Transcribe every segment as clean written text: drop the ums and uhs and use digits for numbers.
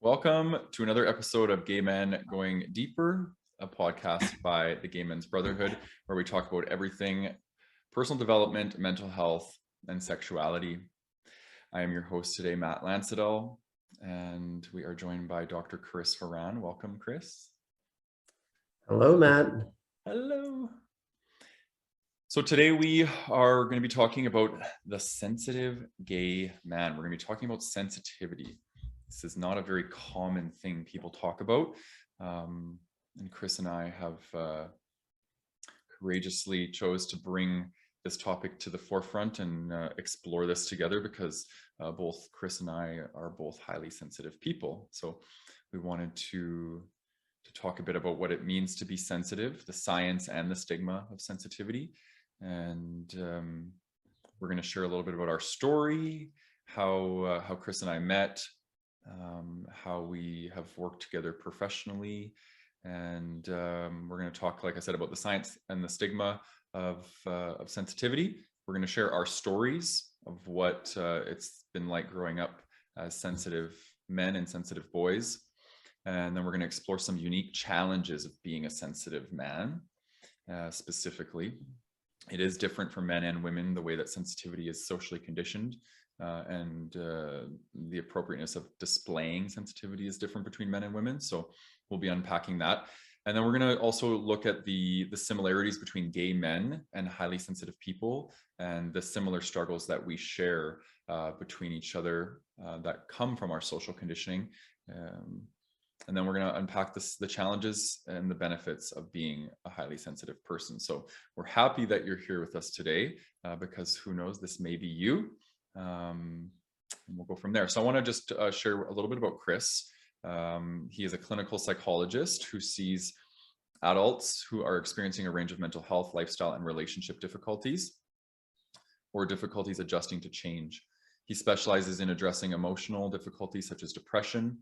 Welcome to another episode of Gay Men Going Deeper, a podcast by the Gay Men's Brotherhood, where we talk about everything personal development, mental health, and sexuality. I am your host today, Matt Lansadell, and we are joined by Dr. Chris Horan. Welcome, Chris. Hello, Matt. Hello. So today we are going to be talking about the sensitive gay man. We're going to be talking about sensitivity. This is not a very common thing people talk about. And Chris and I have courageously chose to bring this topic to the forefront and explore this together because both Chris and I are both highly sensitive people. So we wanted to talk a bit about what it means to be sensitive, the science and the stigma of sensitivity. And we're going to share a little bit about our story, how Chris and I met, how we have worked together professionally, and we're going to talk, like I said, about the science and the stigma of sensitivity. We're going to share our stories of what it's been like growing up as sensitive men and sensitive boys, and then we're going to explore some unique challenges of being a sensitive man. Specifically, it is different for men and women, the way that sensitivity is socially conditioned. And the appropriateness of displaying sensitivity is different between men and women. So we'll be unpacking that. And then we're going to also look at the similarities between gay men and highly sensitive people and the similar struggles that we share between each other that come from our social conditioning. And then we're going to unpack the challenges and the benefits of being a highly sensitive person. So we're happy that you're here with us today because who knows, this may be you. And we'll go from there. So I want to just share a little bit about Chris. He is a clinical psychologist who sees adults who are experiencing a range of mental health, lifestyle, and relationship difficulties or difficulties adjusting to change. He specializes in addressing emotional difficulties such as depression,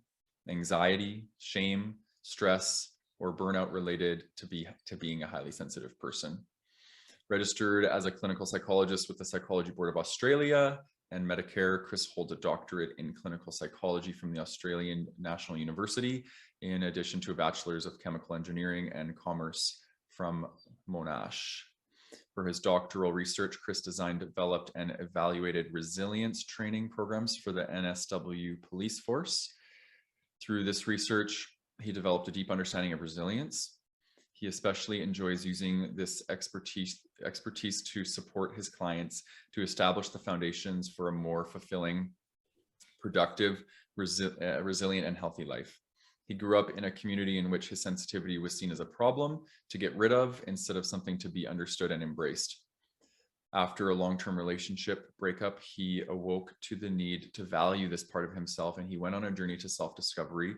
anxiety, shame, stress, or burnout related to being a highly sensitive person. Registered as a clinical psychologist with the Psychology Board of Australia and Medicare, Chris holds a doctorate in clinical psychology from the Australian National University, in addition to a bachelor's of chemical engineering and commerce from Monash. For his doctoral research, Chris designed, developed, and evaluated resilience training programs for the NSW police force. Through this research, he developed a deep understanding of resilience. He especially enjoys using this expertise to support his clients to establish the foundations for a more fulfilling, productive, resilient, and healthy life. He grew up in a community in which his sensitivity was seen as a problem to get rid of instead of something to be understood and embraced. After a long-term relationship breakup, he awoke to the need to value this part of himself, and he went on a journey to self-discovery,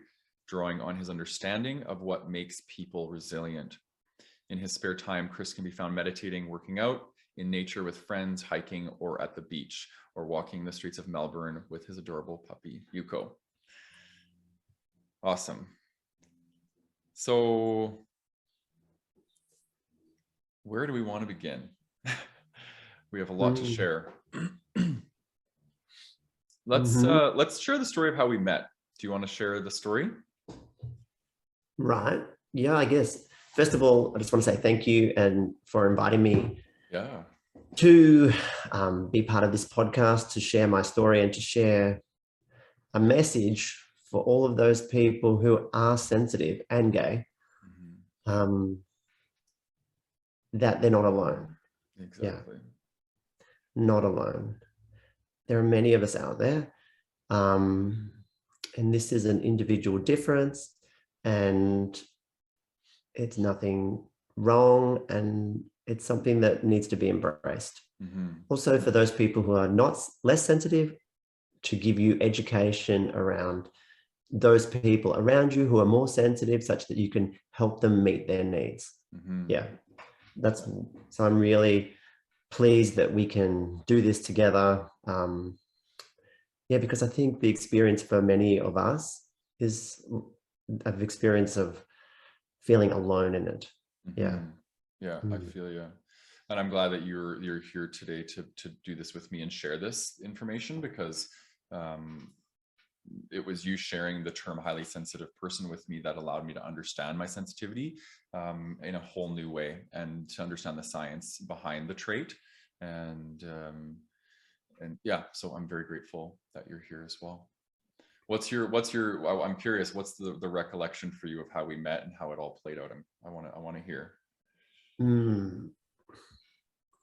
drawing on his understanding of what makes people resilient. In his spare time, Chris can be found meditating, working out in nature with friends, hiking, or at the beach, or walking the streets of Melbourne with his adorable puppy, Yuko. Awesome. So, where do we want to begin? We have a lot to share. Let's share the story of how we met. Do you want to share the story? Right. Yeah, I guess. First of all, I just want to say thank you and for inviting me to be part of this podcast, to share my story and to share a message for all of those people who are sensitive and gay, that they're not alone. Exactly. Yeah. Not alone. There are many of us out there. And this is an individual difference. And it's nothing wrong, and it's something that needs to be embraced. Also, for those people who are less sensitive, to give you education around those people around you who are more sensitive, such that you can help them meet their needs. Yeah, so I'm really pleased that we can do this together. Because I think the experience for many of us is an experience of feeling alone in it. I feel you, and I'm glad that you're here today to do this with me and share this information, because it was you sharing the term highly sensitive person with me that allowed me to understand my sensitivity in a whole new way, and to understand the science behind the trait. And yeah, so I'm very grateful that you're here as well. I'm curious, what's the recollection for you of how we met and how it all played out? I want to hear.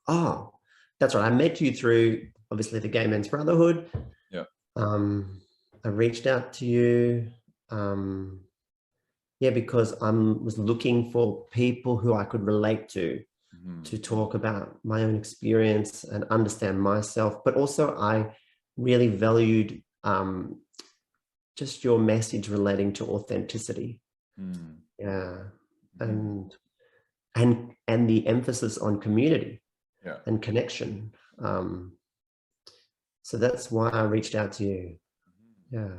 Oh, that's right. I met you through, obviously, the Gay Men's Brotherhood. Yeah. I reached out to you, because I was looking for people who I could relate to talk about my own experience and understand myself. But also, I really valued just your message relating to authenticity. Yeah, and the emphasis on community. Yeah. And connection. So that's why I reached out to you. Yeah,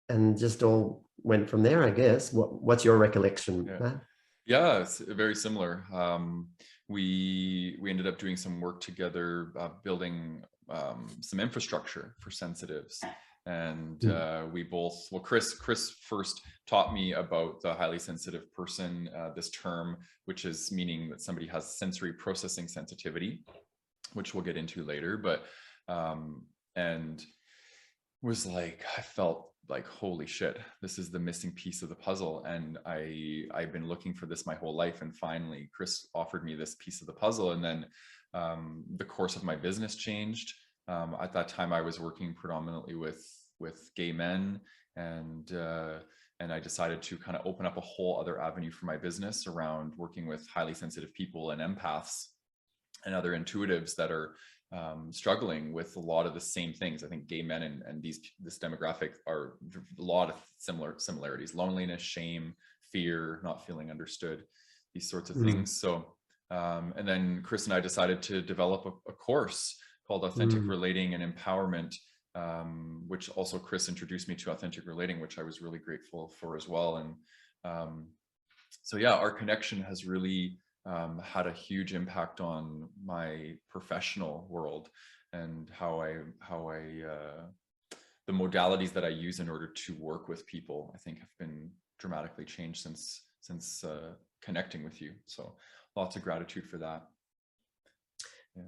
and just all went from there, I guess. What's your recollection, Matt? Yeah, it's very similar. We ended up doing some work together, building some infrastructure for sensitives. And we both, well, Chris first taught me about the highly sensitive person, this term, which is meaning that somebody has sensory processing sensitivity, which we'll get into later. But and was like, I felt like, holy shit, this is the missing piece of the puzzle. And I've been looking for this my whole life. And finally, Chris offered me this piece of the puzzle. And then the course of my business changed. At that time, I was working predominantly with gay men, and I decided to kind of open up a whole other avenue for my business around working with highly sensitive people and empaths and other intuitives that are struggling with a lot of the same things. I think gay men and this demographic are a lot of similarities: loneliness, shame, fear, not feeling understood, these sorts of things. So and then Chris and I decided to develop a course called Authentic Relating and Empowerment, which also Chris introduced me to Authentic Relating, which I was really grateful for as well. And so yeah, our connection has really had a huge impact on my professional world, and how I the modalities that I use in order to work with people, I think, have been dramatically changed since connecting with you. So lots of gratitude for that.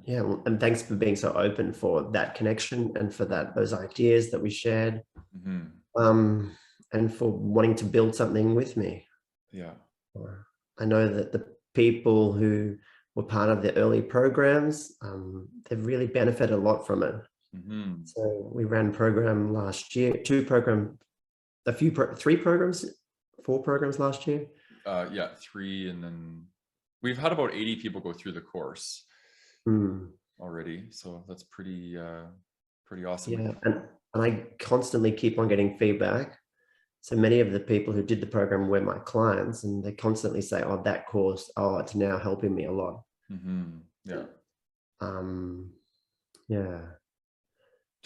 Yeah, well, and thanks for being so open for that connection and for those ideas that we shared, and for wanting to build something with me. Yeah, I know that the people who were part of the early programs, they've really benefited a lot from it. So we ran a program last year, 4 programs last year. Yeah, 3, and then we've had about 80 people go through the course already, so that's pretty awesome. Yeah, and I constantly keep on getting feedback. So many of the people who did the program were my clients, and they constantly say, "Oh, that course, it's now helping me a lot." Yeah. Yeah.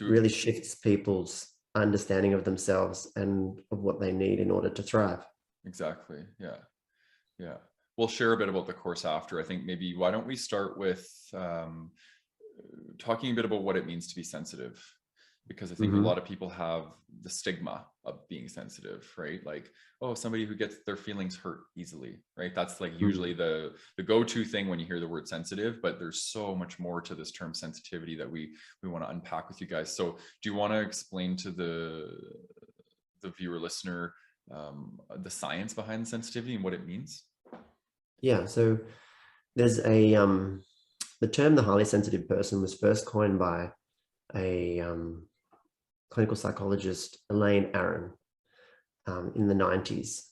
Really shifts people's understanding of themselves and of what they need in order to thrive. Exactly. Yeah. Yeah. We'll share a bit about the course after. I think maybe why don't we start with talking a bit about what it means to be sensitive, because I think a lot of people have the stigma of being sensitive, right? Like, oh, somebody who gets their feelings hurt easily, right? That's like usually the go-to thing when you hear the word sensitive, but there's so much more to this term sensitivity that we want to unpack with you guys. So do you want to explain to the viewer listener the science behind sensitivity and what it means? Yeah, so there's the term the highly sensitive person was first coined by a clinical psychologist, Elaine Aron, in the 90s.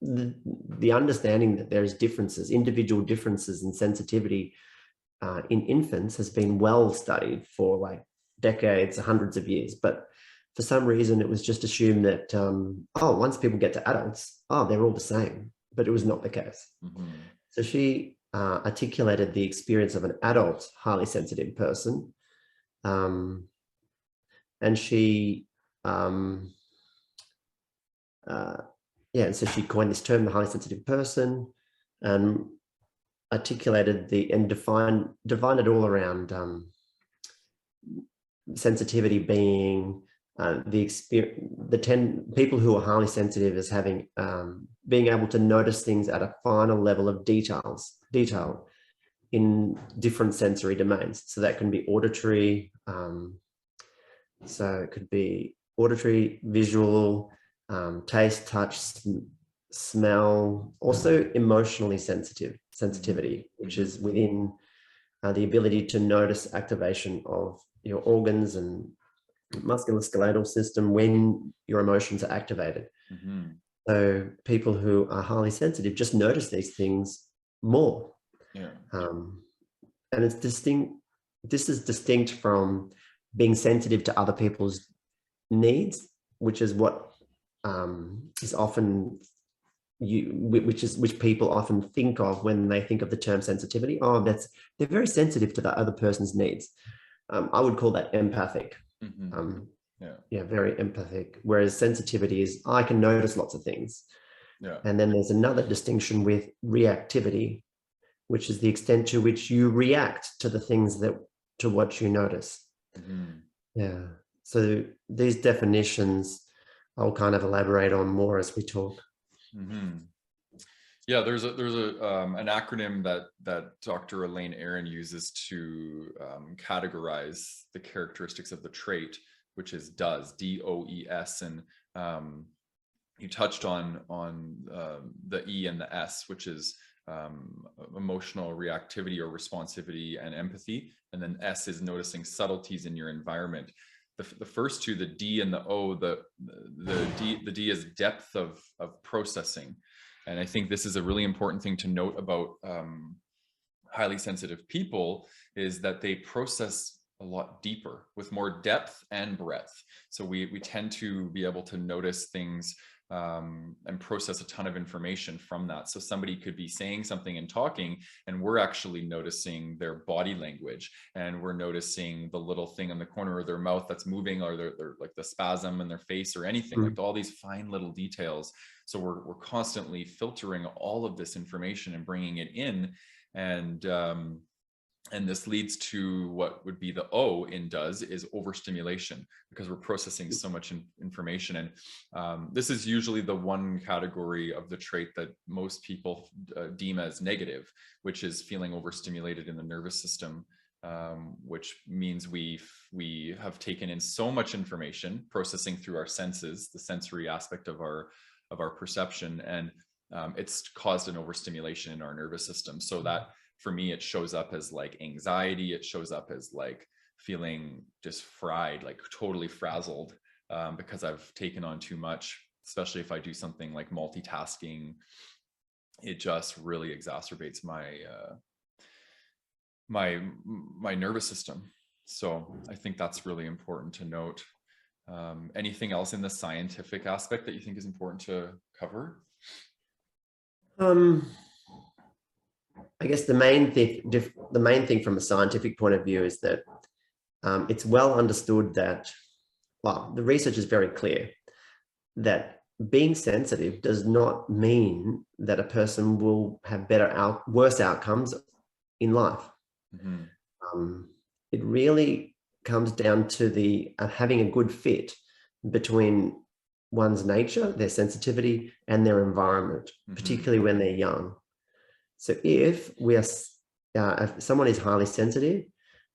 The understanding that there's individual differences in sensitivity in infants has been well studied for like decades, hundreds of years. But for some reason, it was just assumed that, once people get to adults, they're all the same. But it was not the case. So she articulated the experience of an adult highly sensitive person. And she, and so she coined this term, the highly sensitive person, and articulated and defined it all around sensitivity being people who are highly sensitive as having being able to notice things at a finer level of detail in different sensory domains. So that can be auditory. So it could be auditory, visual, taste, touch, smell, also emotionally sensitivity, which is within the ability to notice activation of your organs and musculoskeletal system when your emotions are activated. So people who are highly sensitive just notice these things more. And it's distinct. This is distinct from being sensitive to other people's needs, which is what is often which people often think of when they think of the term sensitivity. Oh, they're very sensitive to the other person's needs. I would call that empathic. Very empathic. Whereas sensitivity is, I can notice lots of things. And then there's another distinction with reactivity, which is the extent to which you react to the things to what you notice. So these definitions I'll kind of elaborate on more as we talk. There's an acronym that Dr. Elaine Aron uses to categorize the characteristics of the trait, which is DOES, DOES, and you touched on the E and the S, which is emotional reactivity or responsivity and empathy, and then S is noticing subtleties in your environment. The first two, the D and the O, the D is depth of processing. And I think this is a really important thing to note about highly sensitive people, is that they process a lot deeper with more depth and breadth. So we tend to be able to notice things and process a ton of information from that. So somebody could be saying something and talking, and we're actually noticing their body language, and we're noticing the little thing in the corner of their mouth that's moving, or their like the spasm in their face or anything, like all these fine little details. So we're constantly filtering all of this information and bringing it in, and this leads to what would be the O in DOES, is overstimulation, because we're processing so much information. And this is usually the one category of the trait that most people deem as negative, which is feeling overstimulated in the nervous system, which means we have taken in so much information, processing through our senses, the sensory aspect of our perception, and it's caused an overstimulation in our nervous system. So that, for me, it shows up as like anxiety. It shows up as like feeling just fried, like totally frazzled, because I've taken on too much, especially if I do something like multitasking. It just really exacerbates my nervous system. So I think that's really important to note. Anything else in the scientific aspect that you think is important to cover? I guess the main thing from a scientific point of view is that it's well understood that, well, the research is very clear that being sensitive does not mean that a person will have worse outcomes in life. It really comes down to having a good fit between one's nature, their sensitivity, and their environment, particularly when they're young. So if someone is highly sensitive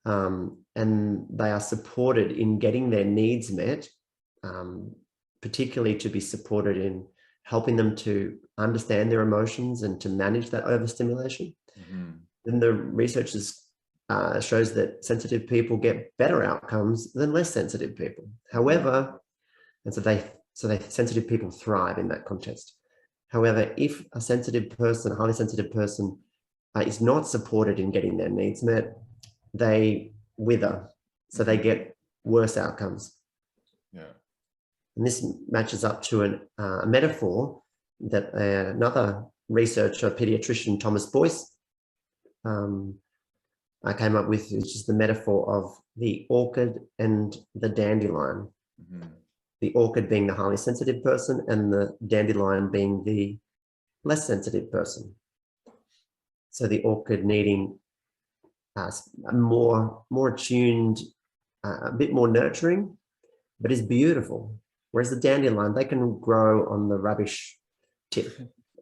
and they are supported in getting their needs met, particularly to be supported in helping them to understand their emotions and to manage that overstimulation, then the research shows that sensitive people get better outcomes than less sensitive people. However, and so sensitive people thrive in that context. However, if a highly sensitive person is not supported in getting their needs met, they wither. So they get worse outcomes. And this matches up to a metaphor that another researcher, pediatrician, Thomas Boyce, I came up with, which is the metaphor of the orchid and the dandelion. The orchid being the highly sensitive person and the dandelion being the less sensitive person. So the orchid needing a more attuned a bit more nurturing, but is beautiful. Whereas the dandelion, they can grow on the rubbish tip,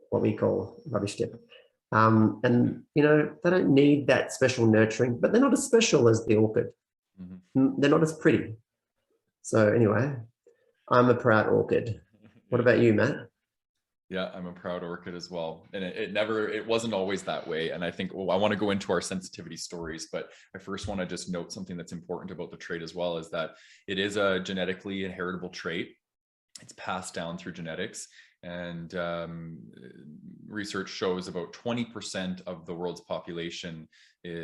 what we call rubbish tip. And, you know, they don't need that special nurturing, but they're not as special as the orchid. They're not as pretty. So anyway, I'm a proud orchid. What about you, Matt? Yeah, I'm a proud orchid as well. And it wasn't always that way. And I think, well, I want to go into our sensitivity stories, but I first want to just note something that's important about the trait as well, is that it is a genetically inheritable trait. It's passed down through genetics. And research shows about 20% of the world's population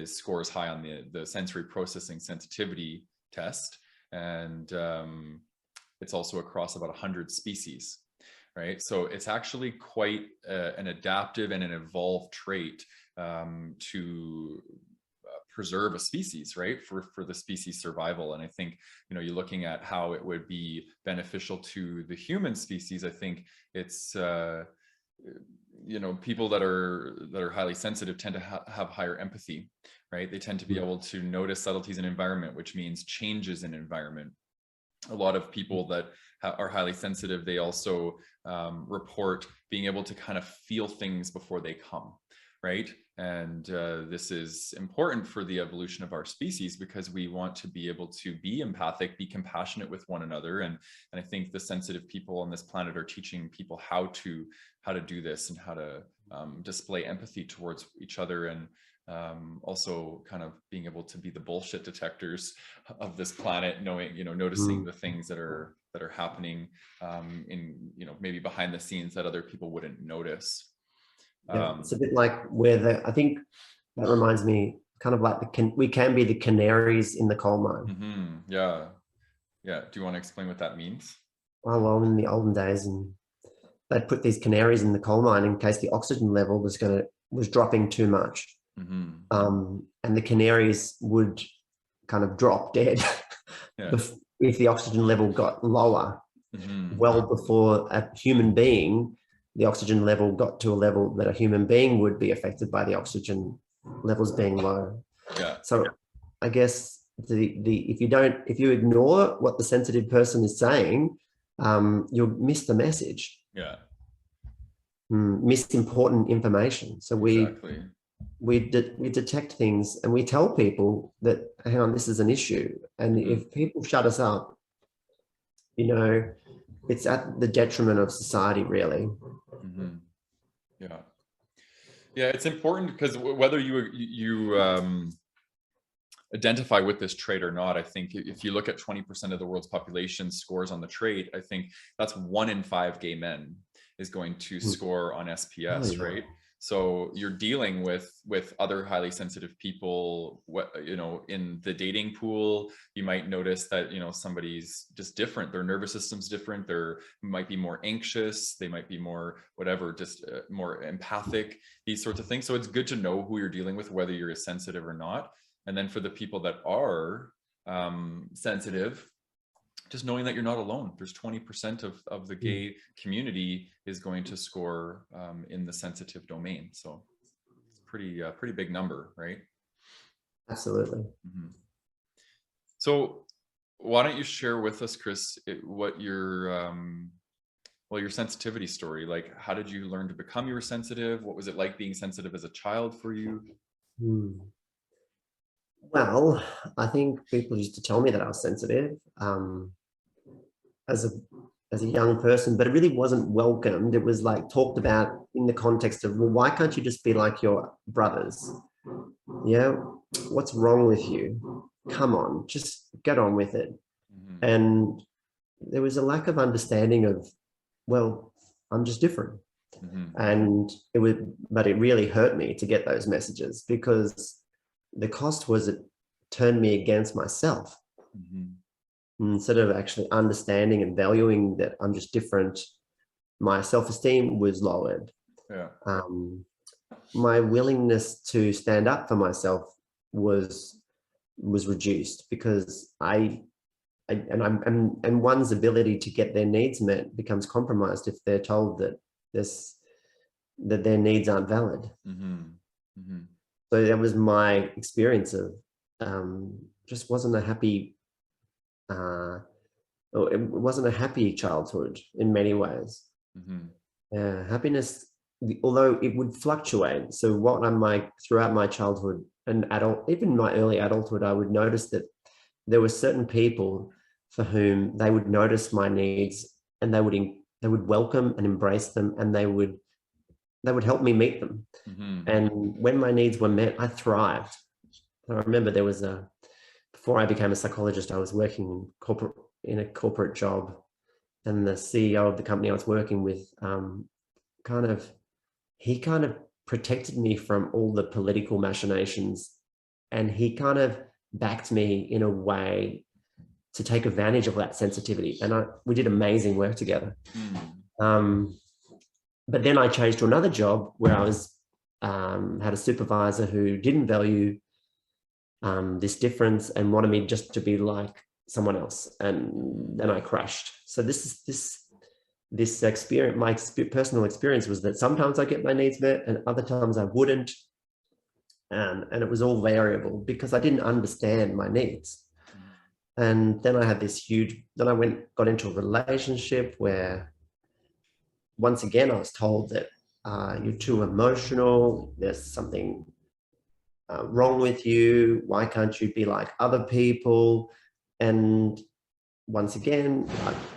scores high on the sensory processing sensitivity test. And it's also across about 100 species. Right. So it's actually quite an adaptive and an evolved trait to preserve a species, right, for the species survival. And I think, you know, you're looking at how it would be beneficial to the human species. I think it's you know, people that are highly sensitive tend to have higher empathy, right? They tend to be able to notice subtleties in environment, which means changes in environment. A lot of people that are highly sensitive, they also report being able to kind of feel things before they come, right? And this is important for the evolution of our species, because we want to be able to be empathic, be compassionate with one another. And I think the sensitive people on this planet are teaching people how to do this, and how to display empathy towards each other, and also kind of being able to be the bullshit detectors of this planet, knowing, you know, noticing the things that are happening in, you know, maybe behind the scenes that other people wouldn't notice. Yeah, it's a bit like I think that reminds me, kind of like we can be the canaries in the coal mine. Yeah. Do you want to explain what that means? Well, in the olden days, and they'd put these canaries in the coal mine in case the oxygen level was dropping too much. And the canaries would kind of drop dead if the oxygen level got lower. Well before a human being, the oxygen level got to a level that a human being would be affected by the oxygen levels being low. So I guess if you ignore what the sensitive person is saying, you'll miss the message. Miss important information. So we detect things, and we tell people that, hang on, this is an issue. And if people shut us up, you know, it's at the detriment of society, really. Yeah, it's important, because whether you identify with this trait or not, I think if you look at 20% of the world's population scores on the trait, I think that's 1 in 5 gay men is going to score on SPS, right? So you're dealing with other highly sensitive people, you know, in the dating pool. You might notice that, you know, somebody's just different. Their nervous system's different. They might be more anxious. They might be more whatever, just more empathic, these sorts of things. So it's good to know who you're dealing with, whether you're sensitive or not. And then for the people that are sensitive, just knowing that you're not alone. There's 20% of the gay community is going to score in the sensitive domain. So it's pretty big number, right? Absolutely. So why don't you share with us, Chris, what your sensitivity story, like, how did you learn to become you were sensitive? What was it like being sensitive as a child for you? Well, I think people used to tell me that I was sensitive as a young person, but it really wasn't welcomed. It was like talked about in the context of, well, why can't you just be like your brothers? Yeah, what's wrong with you? Come on, just get on with it. And there was a lack of understanding of, well, I'm just different. And but it really hurt me to get those messages, because the cost was it turned me against myself. Instead of actually understanding and valuing that I'm just different, my self-esteem was lowered. My willingness to stand up for myself was reduced, because one's ability to get their needs met becomes compromised if they're told that their needs aren't valid. So that was my experience of just wasn't a happy or it wasn't a happy childhood in many ways. Happiness, although it would fluctuate. So what throughout my childhood and even my early adulthood, I would notice that there were certain people for whom they would notice my needs and they would welcome and embrace them, and they would help me meet them. And when my needs were met, I thrived. I remember before I became a psychologist, I was working in a corporate job, and the CEO of the company I was working with, he kind of protected me from all the political machinations, and he kind of backed me in a way to take advantage of that sensitivity. And we did amazing work together. But then I changed to another job where I was had a supervisor who didn't value this difference and wanted me just to be like someone else, and then I crashed. So this experience, my personal experience, was that sometimes I get my needs met and other times I wouldn't, and it was all variable because I didn't understand my needs. And then I had then I got into a relationship where once again I was told that you're too emotional, there's something wrong with you, why can't you be like other people? And once again,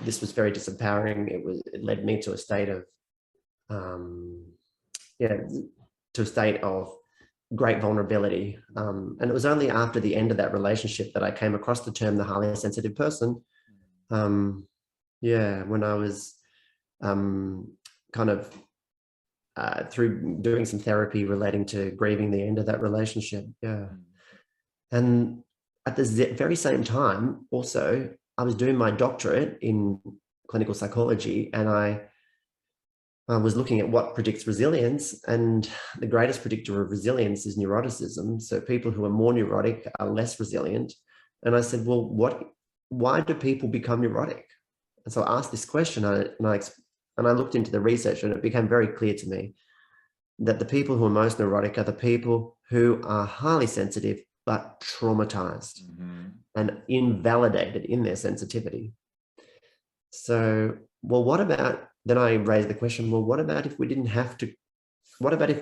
this was very disempowering. It led me to a state of great vulnerability. And it was only after the end of that relationship that I came across the term the highly sensitive person. When I was through doing some therapy relating to grieving the end of that relationship. And at the very same time, also, I was doing my doctorate in clinical psychology, and I was looking at what predicts resilience, and the greatest predictor of resilience is neuroticism. So people who are more neurotic are less resilient. And I said, well, why do people become neurotic? And so I asked this question, and I looked into the research, and it became very clear to me that the people who are most neurotic are the people who are highly sensitive but traumatized and invalidated in their sensitivity. So, then I raised the question, well, what about if we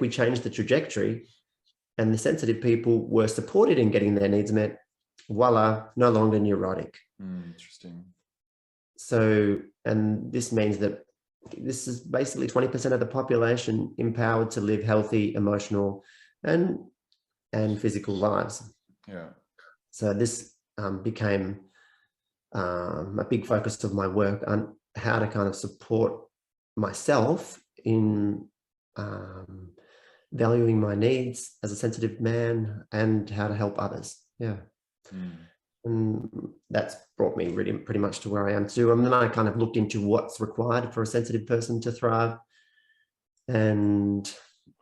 changed the trajectory and the sensitive people were supported in getting their needs met? Voila, no longer neurotic. Interesting. So, and this means that this is basically 20% of the population empowered to live healthy, emotional, and physical lives. So this became a big focus of my work on how to kind of support myself in valuing my needs as a sensitive man and how to help others. And that's brought me really pretty much to where I am too. And then I kind of looked into what's required for a sensitive person to thrive. And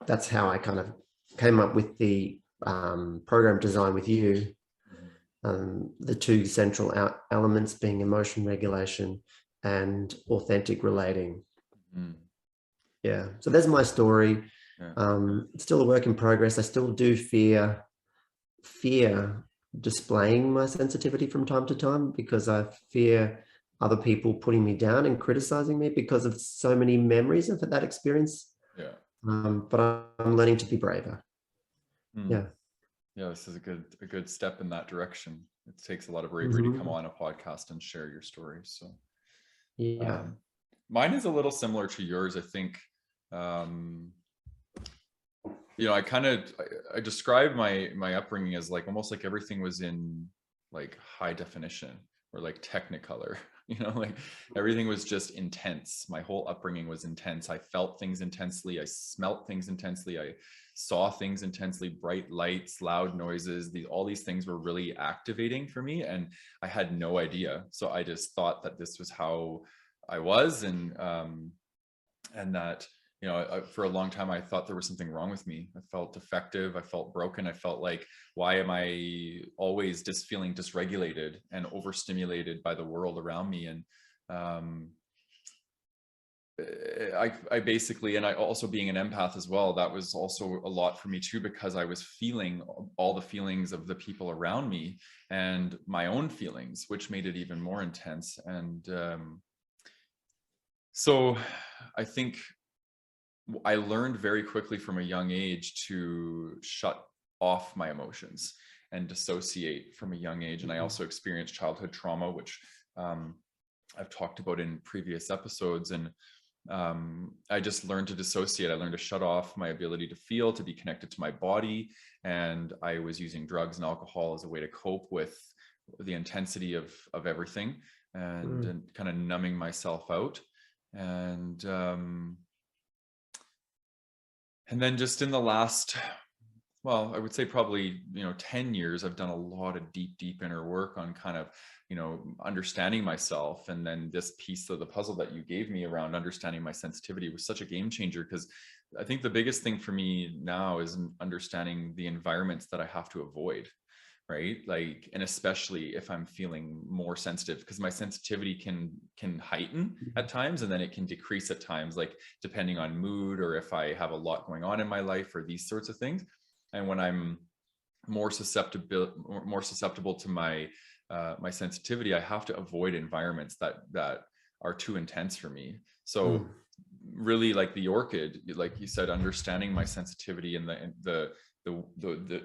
that's how I kind of came up with the program design with you. The two central elements being emotion regulation and authentic relating. So there's my story. It's still a work in progress. I still do fear displaying my sensitivity from time to time because I fear other people putting me down and criticizing me because of so many memories of that experience. But I'm learning to be braver. This is a good step in that direction. It takes a lot of bravery to come on a podcast and share your story. So mine is a little similar to yours. I think I describe my upbringing as like almost like everything was in like high definition or like Technicolor, like everything was just intense. My whole upbringing was intense. I felt things intensely. I smelt things intensely. I saw things intensely, bright lights, loud noises. All these things were really activating for me, and I had no idea. So I just thought that this was how I was, and that for a long time I thought there was something wrong with me. I felt defective. I felt broken. I felt like, why am I always just feeling dysregulated and overstimulated by the world around me? And I basically, and I also being an empath as well, that was also a lot for me too, because I was feeling all the feelings of the people around me and my own feelings, which made it even more intense. And so I think I learned very quickly from a young age to shut off my emotions and dissociate from a young age. And I also experienced childhood trauma, which I've talked about in previous episodes. And I just learned to dissociate. I learned to shut off my ability to feel, to be connected to my body. And I was using drugs and alcohol as a way to cope with the intensity of everything, and kind of numbing myself out. And then just in the last, well, I would say probably, 10 years, I've done a lot of deep inner work on kind of, understanding myself. And then this piece of the puzzle that you gave me around understanding my sensitivity was such a game changer, because I think the biggest thing for me now is understanding the environments that I have to avoid, right? Like, and especially if I'm feeling more sensitive, because my sensitivity can heighten at times, and then it can decrease at times, like depending on mood, or if I have a lot going on in my life, or these sorts of things. And when I'm more susceptible to my my sensitivity, I have to avoid environments that are too intense for me. So really, like the orchid, like you said, understanding my sensitivity and the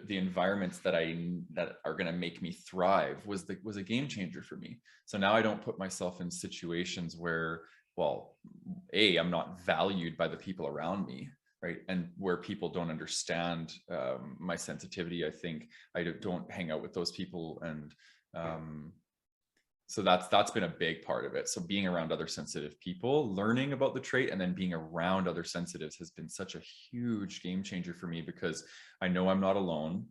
environments that are going to make me thrive was a game changer for me. So now I don't put myself in situations where, well, I'm not valued by the people around me, right? And where people don't understand my sensitivity. I think I don't hang out with those people. And so that's been a big part of it. So being around other sensitive people, learning about the trait, and then being around other sensitives has been such a huge game changer for me, because I know I'm not alone.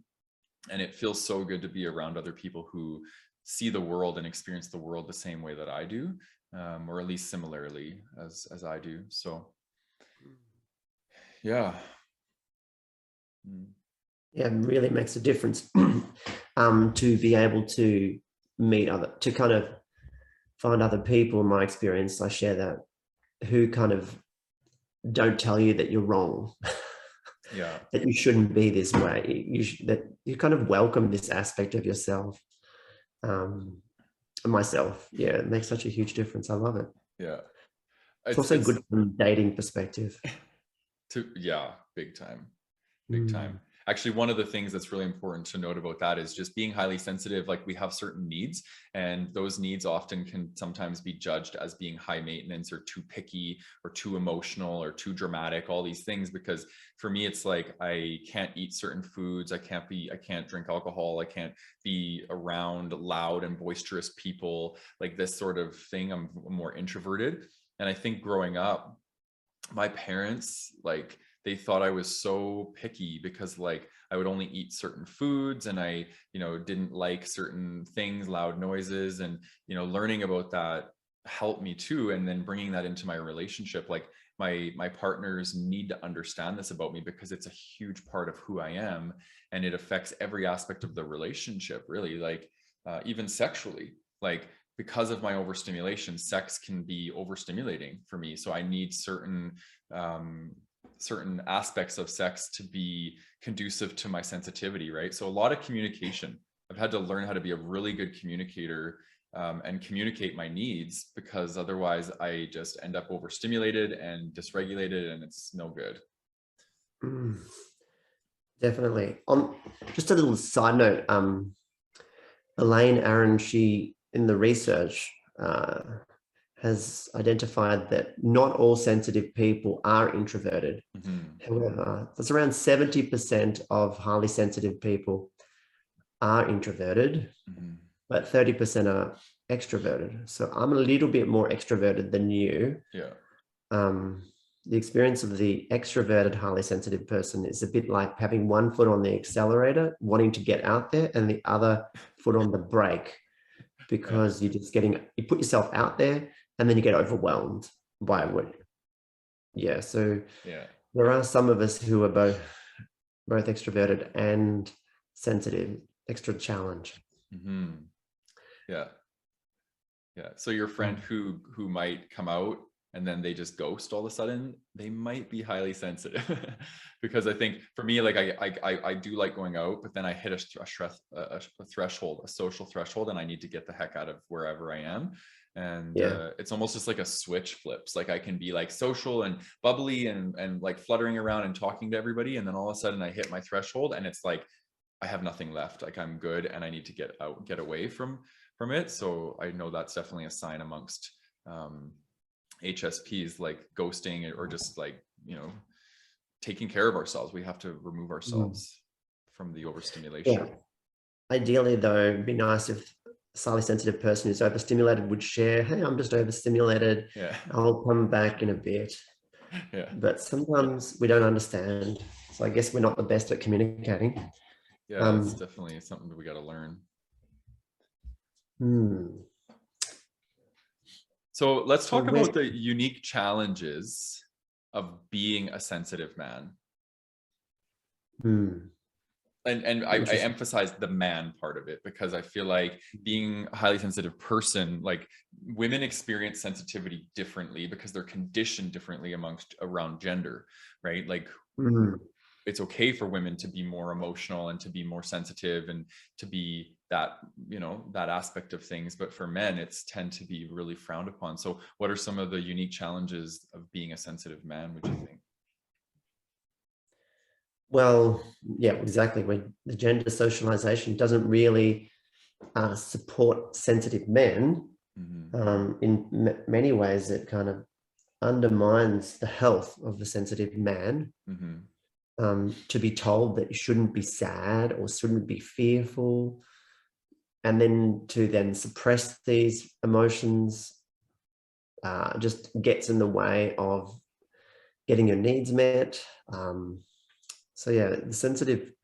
And it feels so good to be around other people who see the world and experience the world the same way that I do, or at least similarly as I do. So yeah. Yeah, it really makes a difference to be able to to kind of find other people. In my experience, I share that, who kind of don't tell you that you're wrong, Yeah, that you shouldn't be this way. That you kind of welcome this aspect of yourself. Myself, yeah, it makes such a huge difference. I love it. yeah. It's also good from a dating perspective. Yeah, big time. Big time. Actually, one of the things that's really important to note about that is just being highly sensitive. Like, we have certain needs, and those needs often can sometimes be judged as being high maintenance, or too picky, or too emotional, or too dramatic, all these things. Because for me, it's like, I can't eat certain foods. I can't drink alcohol. I can't be around loud and boisterous people, like this sort of thing. I'm more introverted. And I think growing up, my parents, like, they thought I was so picky because, like, I would only eat certain foods, and I, didn't like certain things, loud noises. And, learning about that helped me too. And then bringing that into my relationship, like, my partners need to understand this about me, because it's a huge part of who I am, and it affects every aspect of the relationship, really. Like, even sexually, like, because of my overstimulation, sex can be overstimulating for me. So I need certain aspects of sex to be conducive to my sensitivity, right? So a lot of communication. I've had to learn how to be a really good communicator, and communicate my needs, because otherwise I just end up overstimulated and dysregulated, and it's no good. Definitely. On just a little side note, Elaine Aron, she, in the research, has identified that not all sensitive people are introverted. However, that's around 70% of highly sensitive people are introverted, but 30% are extroverted. So I'm a little bit more extroverted than you. Yeah. The experience of the extroverted, highly sensitive person is a bit like having one foot on the accelerator, wanting to get out there, and the other foot on the brake, because you put yourself out there, and then you get overwhelmed by what. Yeah. So there are some of us who are both extroverted and sensitive, extra challenge. Yeah. So your friend who might come out and then they just ghost all of a sudden, they might be highly sensitive. Because I think for me, like I do like going out, but then I hit a threshold, a social threshold, and I need to get the heck out of wherever I am. And it's almost just like a switch flips. Like I can be like social and bubbly and like fluttering around and talking to everybody, and then all of a sudden I hit my threshold, and it's like I have nothing left. Like I'm good, and I need to get away from it. So I know that's definitely a sign amongst HSPs, like ghosting, or just like, you know, taking care of ourselves. We have to remove ourselves from the overstimulation. Yeah. Ideally, though, it'd be nice if a slightly sensitive person who's overstimulated would share, hey, I'm just overstimulated. Yeah. I'll come back in a bit. Yeah. But sometimes we don't understand. So I guess we're not the best at communicating. Yeah, it's definitely something that we got to learn. So let's talk about the unique challenges of being a sensitive man. And I emphasize the man part of it, because I feel like being a highly sensitive person, like women experience sensitivity differently because they're conditioned differently around gender, right? Like it's okay for women to be more emotional and to be more sensitive and to be that, you know, that aspect of things. But for men, it's tend to be really frowned upon. So what are some of the unique challenges of being a sensitive man, would you think? Well, yeah, exactly. When the gender socialization doesn't really support sensitive men, in many ways, it kind of undermines the health of the sensitive man. To be told that you shouldn't be sad or shouldn't be fearful, and then to suppress these emotions just gets in the way of getting your needs met. So yeah, the sensitive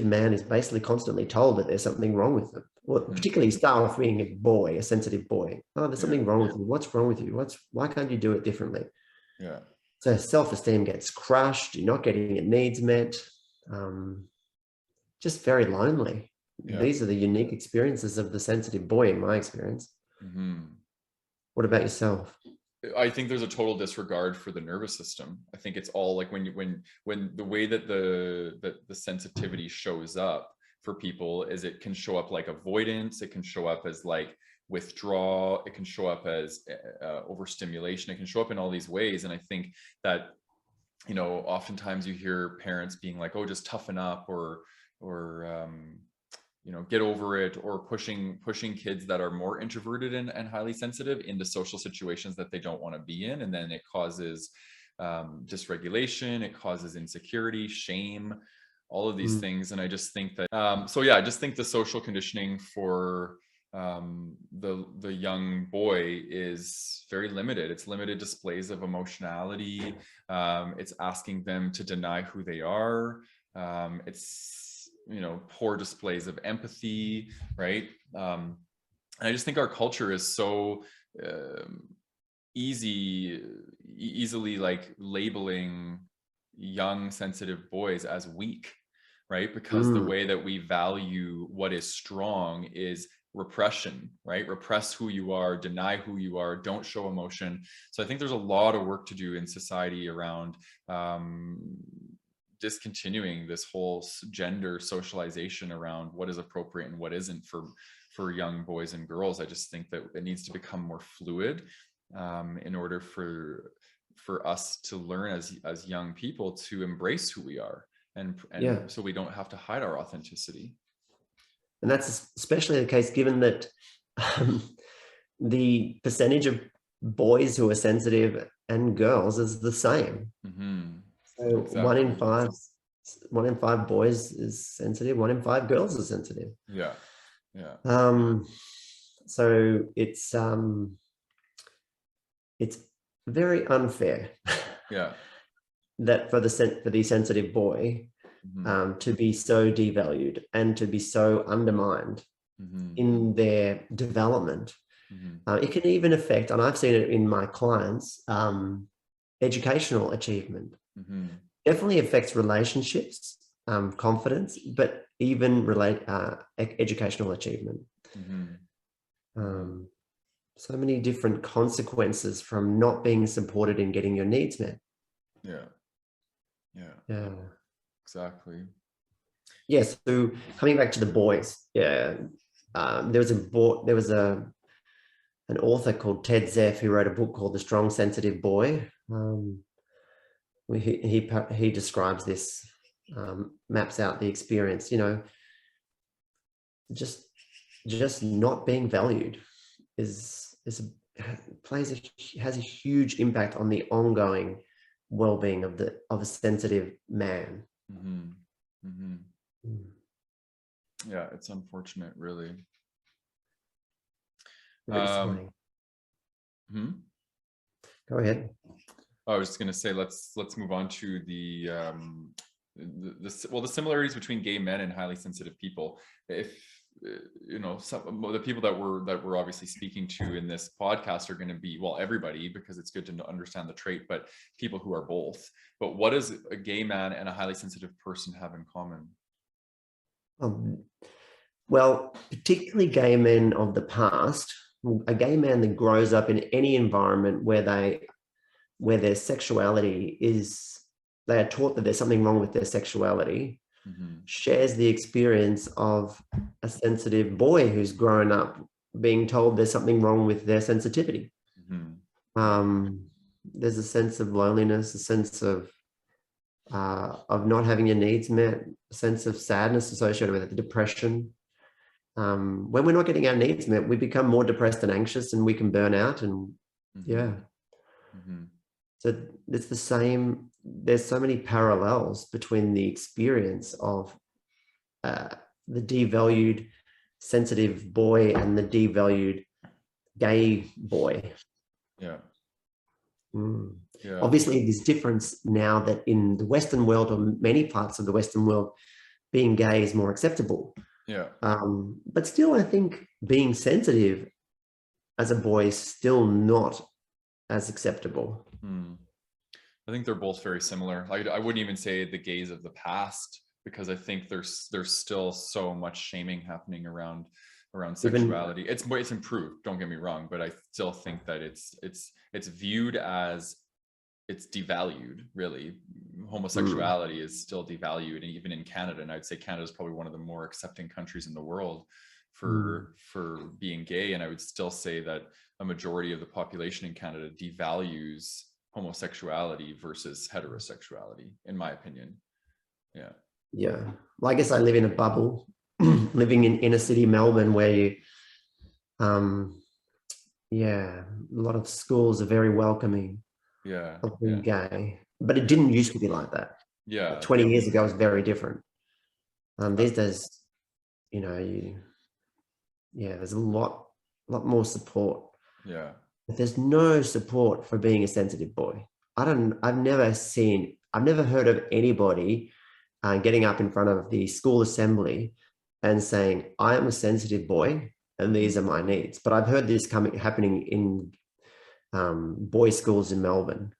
man is basically constantly told that there's something wrong with them. Well, particularly start off being a boy, a sensitive boy. Oh, there's something wrong with you. What's wrong with you? Why can't you do it differently? Yeah. So self-esteem gets crushed. You're not getting your needs met. Just very lonely. Yeah. These are the unique experiences of the sensitive boy, in my experience. What about yourself? I think there's a total disregard for the nervous system. I think it's all like when the way that the sensitivity shows up for people is it can show up like avoidance. It can show up as like withdrawal. It can show up as overstimulation. It can show up in all these ways. And I think that, you know, oftentimes you hear parents being like, oh, just toughen up, or you know, get over it, or pushing kids that are more introverted and highly sensitive into social situations that they don't want to be in. And then it causes dysregulation, it causes insecurity, shame, all of these things. And I just think that, I just think the social conditioning for the young boy is very limited. It's limited displays of emotionality. It's asking them to deny who they are. It's, you know, poor displays of empathy, right? And I just think our culture is so easily like labeling young sensitive boys as weak, right? Because the way that we value what is strong is repression, right? Repress who you are, deny who you are, don't show emotion. So I think there's a lot of work to do in society around discontinuing this whole gender socialization around what is appropriate and what isn't for young boys and girls. I just think that it needs to become more fluid in order for us to learn as young people to embrace who we are, and so we don't have to hide our authenticity. And that's especially the case given that the percentage of boys who are sensitive and girls is the same. So exactly. one in five boys is sensitive, 1 in 5 girls is sensitive. Yeah. So it's very unfair. Yeah. That for the sensitive boy to be so devalued and to be so undermined in their development. It can even affect, and I've seen it in my clients, educational achievement. Definitely affects relationships, confidence, but even educational achievement. So many different consequences from not being supported in getting your needs met. Yeah. Yeah. Yeah. Exactly. Yeah. So coming back to the boys, yeah, there was an author called Ted Zeff who wrote a book called The Strong Sensitive Boy. He describes this, maps out the experience. You know, just not being valued has a huge impact on the ongoing well-being of a sensitive man. Mm-hmm. Mm-hmm. Mm. Yeah, it's unfortunate, really. Very disappointing. Hmm? Go ahead. I was just going to say, let's move on to the similarities between gay men and highly sensitive people. If you know, some the people that we're obviously speaking to in this podcast are going to be, well, everybody, because it's good to understand the trait, but people who are both. But what does a gay man and a highly sensitive person have in common? Well, particularly gay men of the past, a gay man that grows up in any environment where their sexuality is, they are taught that there's something wrong with their sexuality, Mm-hmm. shares the experience of a sensitive boy who's grown up being told there's something wrong with their sensitivity. Mm-hmm. There's a sense of loneliness, a sense of not having your needs met, a sense of sadness associated with it, the depression. When we're not getting our needs met, we become more depressed and anxious, and we can burn out. And Mm-hmm. yeah, Mm-hmm. so it's the same. There's so many parallels between the experience of the devalued sensitive boy and the devalued gay boy. Yeah. Mm. Yeah. Obviously, there's difference now that in the Western world, or many parts of the Western world, being gay is more acceptable. Yeah. But still, I think being sensitive as a boy is still not as acceptable. I think they're both very similar. I wouldn't even say the gays of the past, because I think there's still so much shaming happening around sexuality. It's improved, don't get me wrong, but I still think that it's viewed as, it's devalued, really. Homosexuality is still devalued, and even in Canada, and I'd say Canada is probably one of the more accepting countries in the world for being gay. And I would still say that a majority of the population in Canada devalues homosexuality versus heterosexuality, in my opinion. Yeah. Well, I guess I live in a bubble, living in inner city Melbourne, where you a lot of schools are very welcoming of being gay, but it didn't used to be like that. 20 years ago, it was very different. These days, you know, there's a lot more support. But there's no support for being a sensitive boy. I've never heard of anybody getting up in front of the school assembly and saying, I am a sensitive boy and these are my needs. But I've heard this happening in boys' schools in Melbourne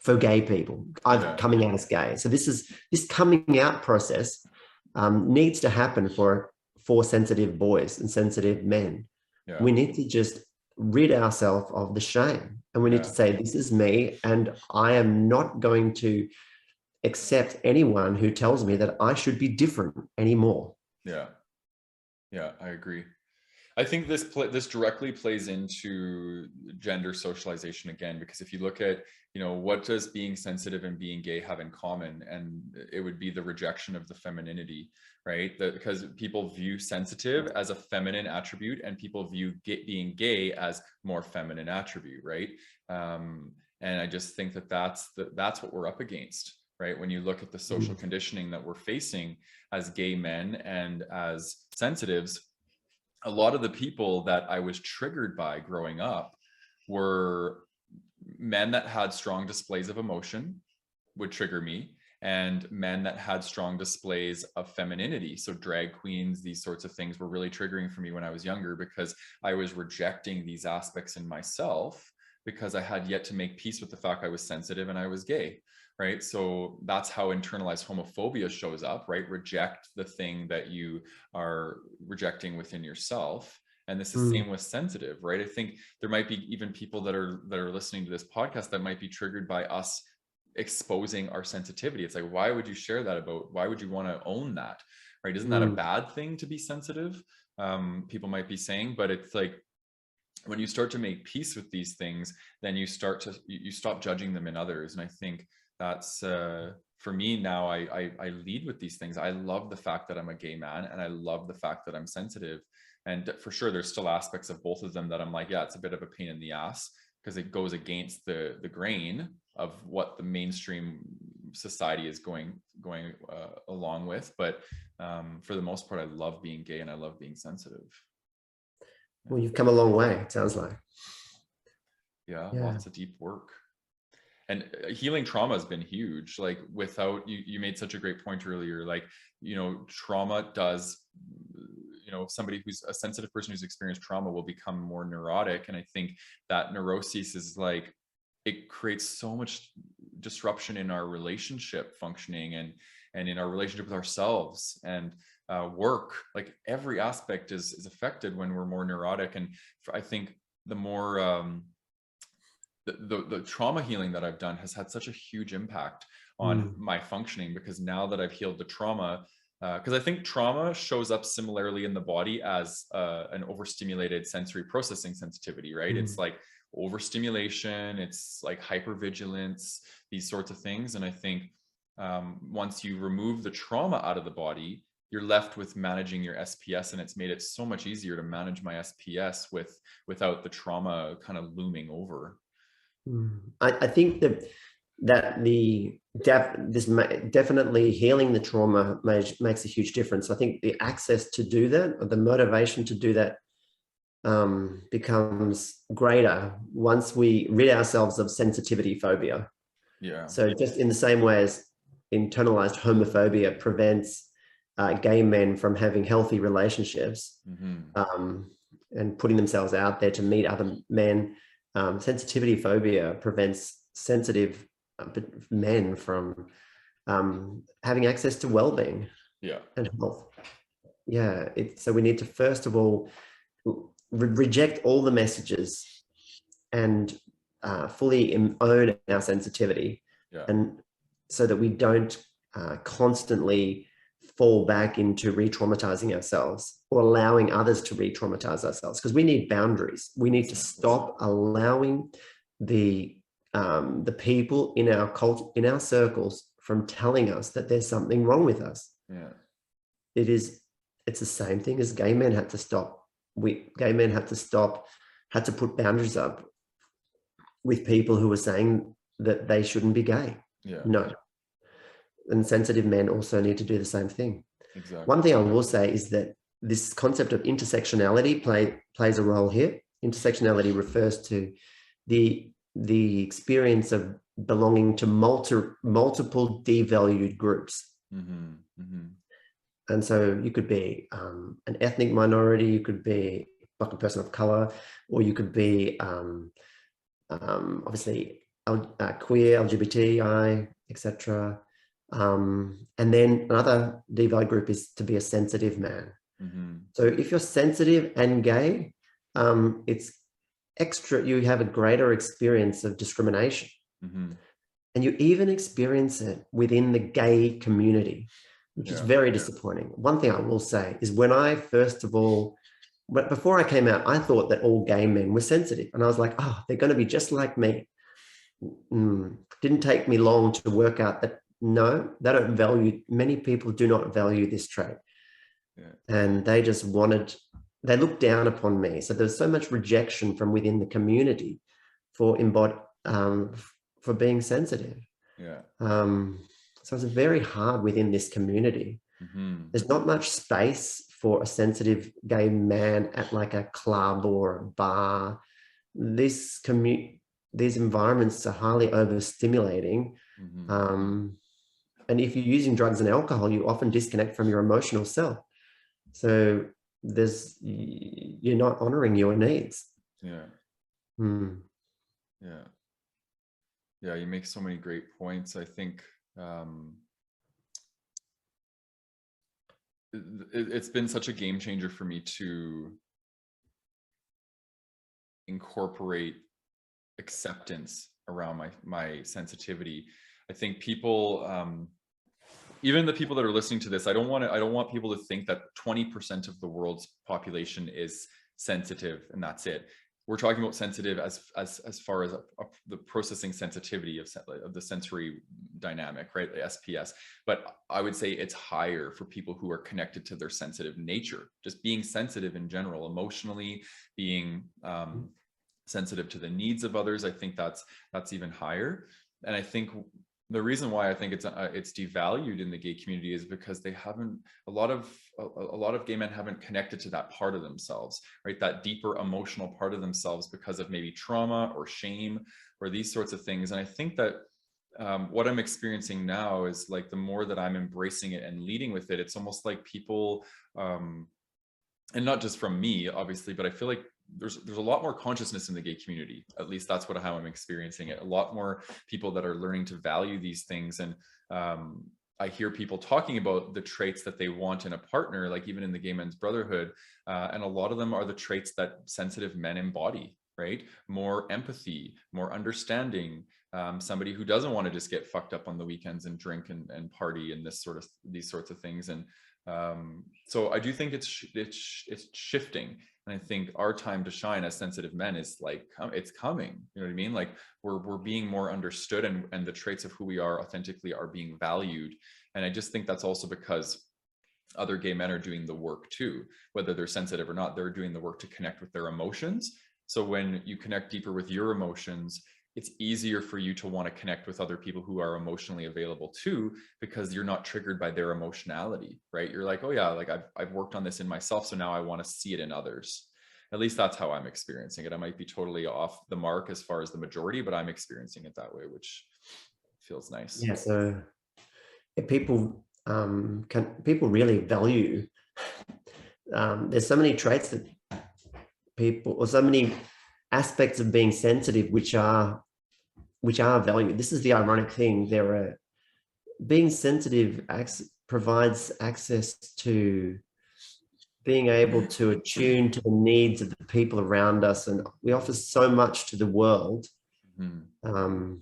for gay people. Coming out as gay. So this coming out process needs to happen for sensitive boys and sensitive men. We need to just rid ourselves of the shame, and we need to say, this is me, and I am not going to accept anyone who tells me that I should be different anymore. I agree. I think this directly plays into gender socialization again, because if you look at, what does being sensitive and being gay have in common? And it would be the rejection of the femininity, right? Because people view sensitive as a feminine attribute, and people view being gay as more feminine attribute, right? And I just think that's what we're up against, right? When you look at the social conditioning that we're facing as gay men and as sensitives, a lot of the people that I was triggered by growing up were men that had strong displays of emotion, would trigger me, and men that had strong displays of femininity. So drag queens, these sorts of things were really triggering for me when I was younger, because I was rejecting these aspects in myself, because I had yet to make peace with the fact I was sensitive and I was gay. Right. So that's how internalized homophobia shows up, right? Reject the thing that you are rejecting within yourself. And this is same with sensitive, right? I think there might be even people that are listening to this podcast that might be triggered by us exposing our sensitivity. It's like, why would you share that about? Why would you want to own that, right? Isn't that a bad thing to be sensitive? People might be saying, but it's like, when you start to make peace with these things, then you start to, you stop judging them in others. And I think that's, for me now, I lead with these things. I love the fact that I'm a gay man, and I love the fact that I'm sensitive. And for sure, there's still aspects of both of them that I'm like, yeah, it's a bit of a pain in the ass, because it goes against the grain of what the mainstream society is going along with. But for the most part, I love being gay and I love being sensitive. Well, you've come a long way, it sounds like. Yeah, lots of deep work. And healing trauma has been huge. Like, without you made such a great point earlier, like, you know, trauma does, you know, somebody who's a sensitive person who's experienced trauma will become more neurotic. And I think that neurosis is like, it creates so much disruption in our relationship functioning, and in our relationship with ourselves, and work. Like, every aspect is affected when we're more neurotic. And I think the more the trauma healing that I've done has had such a huge impact on my functioning, because now that I've healed the trauma, because I think trauma shows up similarly in the body as an overstimulated sensory processing sensitivity, right? It's like overstimulation, it's like hypervigilance, these sorts of things. And I think once you remove the trauma out of the body, you're left with managing your SPS, and it's made it so much easier to manage my SPS without the trauma kind of looming over. I think that definitely healing the trauma makes a huge difference. I think the access to do that, or the motivation to do that, becomes greater once we rid ourselves of sensitivity phobia. Yeah. So just in the same way as internalized homophobia prevents gay men from having healthy relationships, and putting themselves out there to meet other men, sensitivity phobia prevents sensitive men from having access to well-being and health. So we need to, first of all, reject all the messages and fully own our sensitivity, and so that we don't constantly fall back into re-traumatizing ourselves or allowing others to re-traumatize ourselves, because we need boundaries. We need to stop allowing the people in our culture, in our circles, from telling us that there's something wrong with us. It's the same thing as gay men had to stop. Gay men had to put boundaries up with people who were saying that they shouldn't be gay. No. And sensitive men also need to do the same thing. Exactly. One thing I will say is that this concept of intersectionality plays a role here. Intersectionality refers to the experience of belonging to multiple devalued groups. And so you could be an ethnic minority, you could be like a person of color, or you could be obviously queer, LGBTI, etc. And then another devalued group is to be a sensitive man. So if you're sensitive and gay, it's extra, you have a greater experience of discrimination. And you even experience it within the gay community, which is very disappointing. One thing I will say is, when I before I came out, I thought that all gay men were sensitive. And I was like, oh, they're going to be just like me. Didn't take me long to work out that no, they don't value, many people do not value this trait. And they just they looked down upon me. So there's so much rejection from within the community for being sensitive. So it's very hard within this community. There's not much space for a sensitive gay man at like a club or a bar. These environments are highly overstimulating. And if you're using drugs and alcohol, you often disconnect from your emotional self. So you're not honoring your needs. You make so many great points. I think it's been such a game changer for me to incorporate acceptance around my sensitivity. I think people, even the people that are listening to this, I don't want people to think that 20% of the world's population is sensitive and that's it. We're talking about sensitive as far as the processing sensitivity of the sensory dynamic, right? The SPS. But I would say it's higher for people who are connected to their sensitive nature, just being sensitive in general, emotionally, being sensitive to the needs of others. I think that's even higher. And I think the reason why I think it's devalued in the gay community is because they haven't, a lot of gay men haven't connected to that part of themselves, right? That deeper emotional part of themselves because of maybe trauma or shame or these sorts of things. And I think that what I'm experiencing now is like, the more that I'm embracing it and leading with it, it's almost like people, and not just from me, obviously, but I feel like there's a lot more consciousness in the gay community. At least that's how I'm experiencing it. A lot more people that are learning to value these things. And I hear people talking about the traits that they want in a partner, like even in the gay men's brotherhood. And a lot of them are the traits that sensitive men embody, right? More empathy, more understanding, somebody who doesn't want to just get fucked up on the weekends and drink and party and these sorts of things. And so I do think it's shifting. And I think our time to shine as sensitive men is like, it's coming, you know what I mean? Like we're being more understood, and the traits of who we are authentically are being valued. And I just think that's also because other gay men are doing the work too, whether they're sensitive or not, they're doing the work to connect with their emotions. So when you connect deeper with your emotions, it's easier for you to want to connect with other people who are emotionally available too, because you're not triggered by their emotionality, right? You're like, oh yeah, like I've worked on this in myself, so now I want to see it in others. At least that's how I'm experiencing it. I might be totally off the mark as far as the majority, but I'm experiencing it that way, which feels nice. Yeah. So if people people really value, there's so many traits that people, or so many aspects of being sensitive which are valued. This is the ironic thing. Being sensitive provides access to being able to attune to the needs of the people around us, and we offer so much to the world. And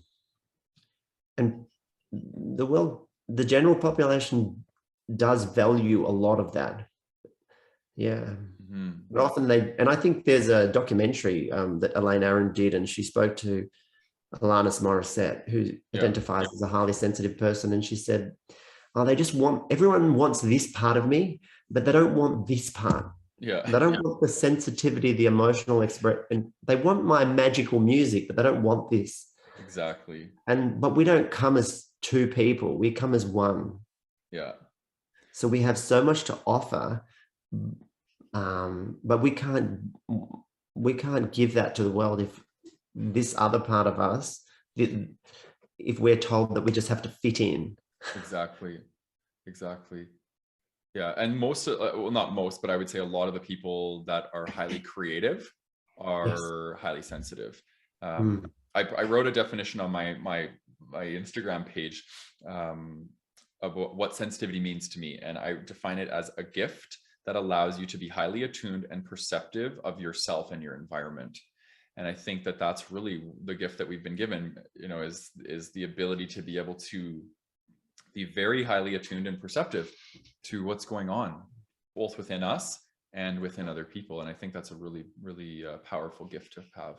the general population does value a lot of that. Yeah. But often and I think there's a documentary that Elaine Aron did, and she spoke to Alanis Morissette, who identifies as a highly sensitive person. And she said, oh, everyone wants this part of me, but they don't want this part. Yeah. They don't want the sensitivity, the emotional expression. They want my magical music, but they don't want this. Exactly. But we don't come as two people. We come as one. Yeah. So we have so much to offer, but we can't give that to the world if this other part of us, if we're told that we just have to fit in. Exactly. Yeah. And most, well, not most, but I would say a lot of the people that are highly creative are highly sensitive. I wrote a definition on my Instagram page of what sensitivity means to me. And I define it as a gift that allows you to be highly attuned and perceptive of yourself and your environment. And I think that that's really the gift that we've been given, you know, is the ability to be able to be very highly attuned and perceptive to what's going on, both within us and within other people. And I think that's a really, really powerful gift to have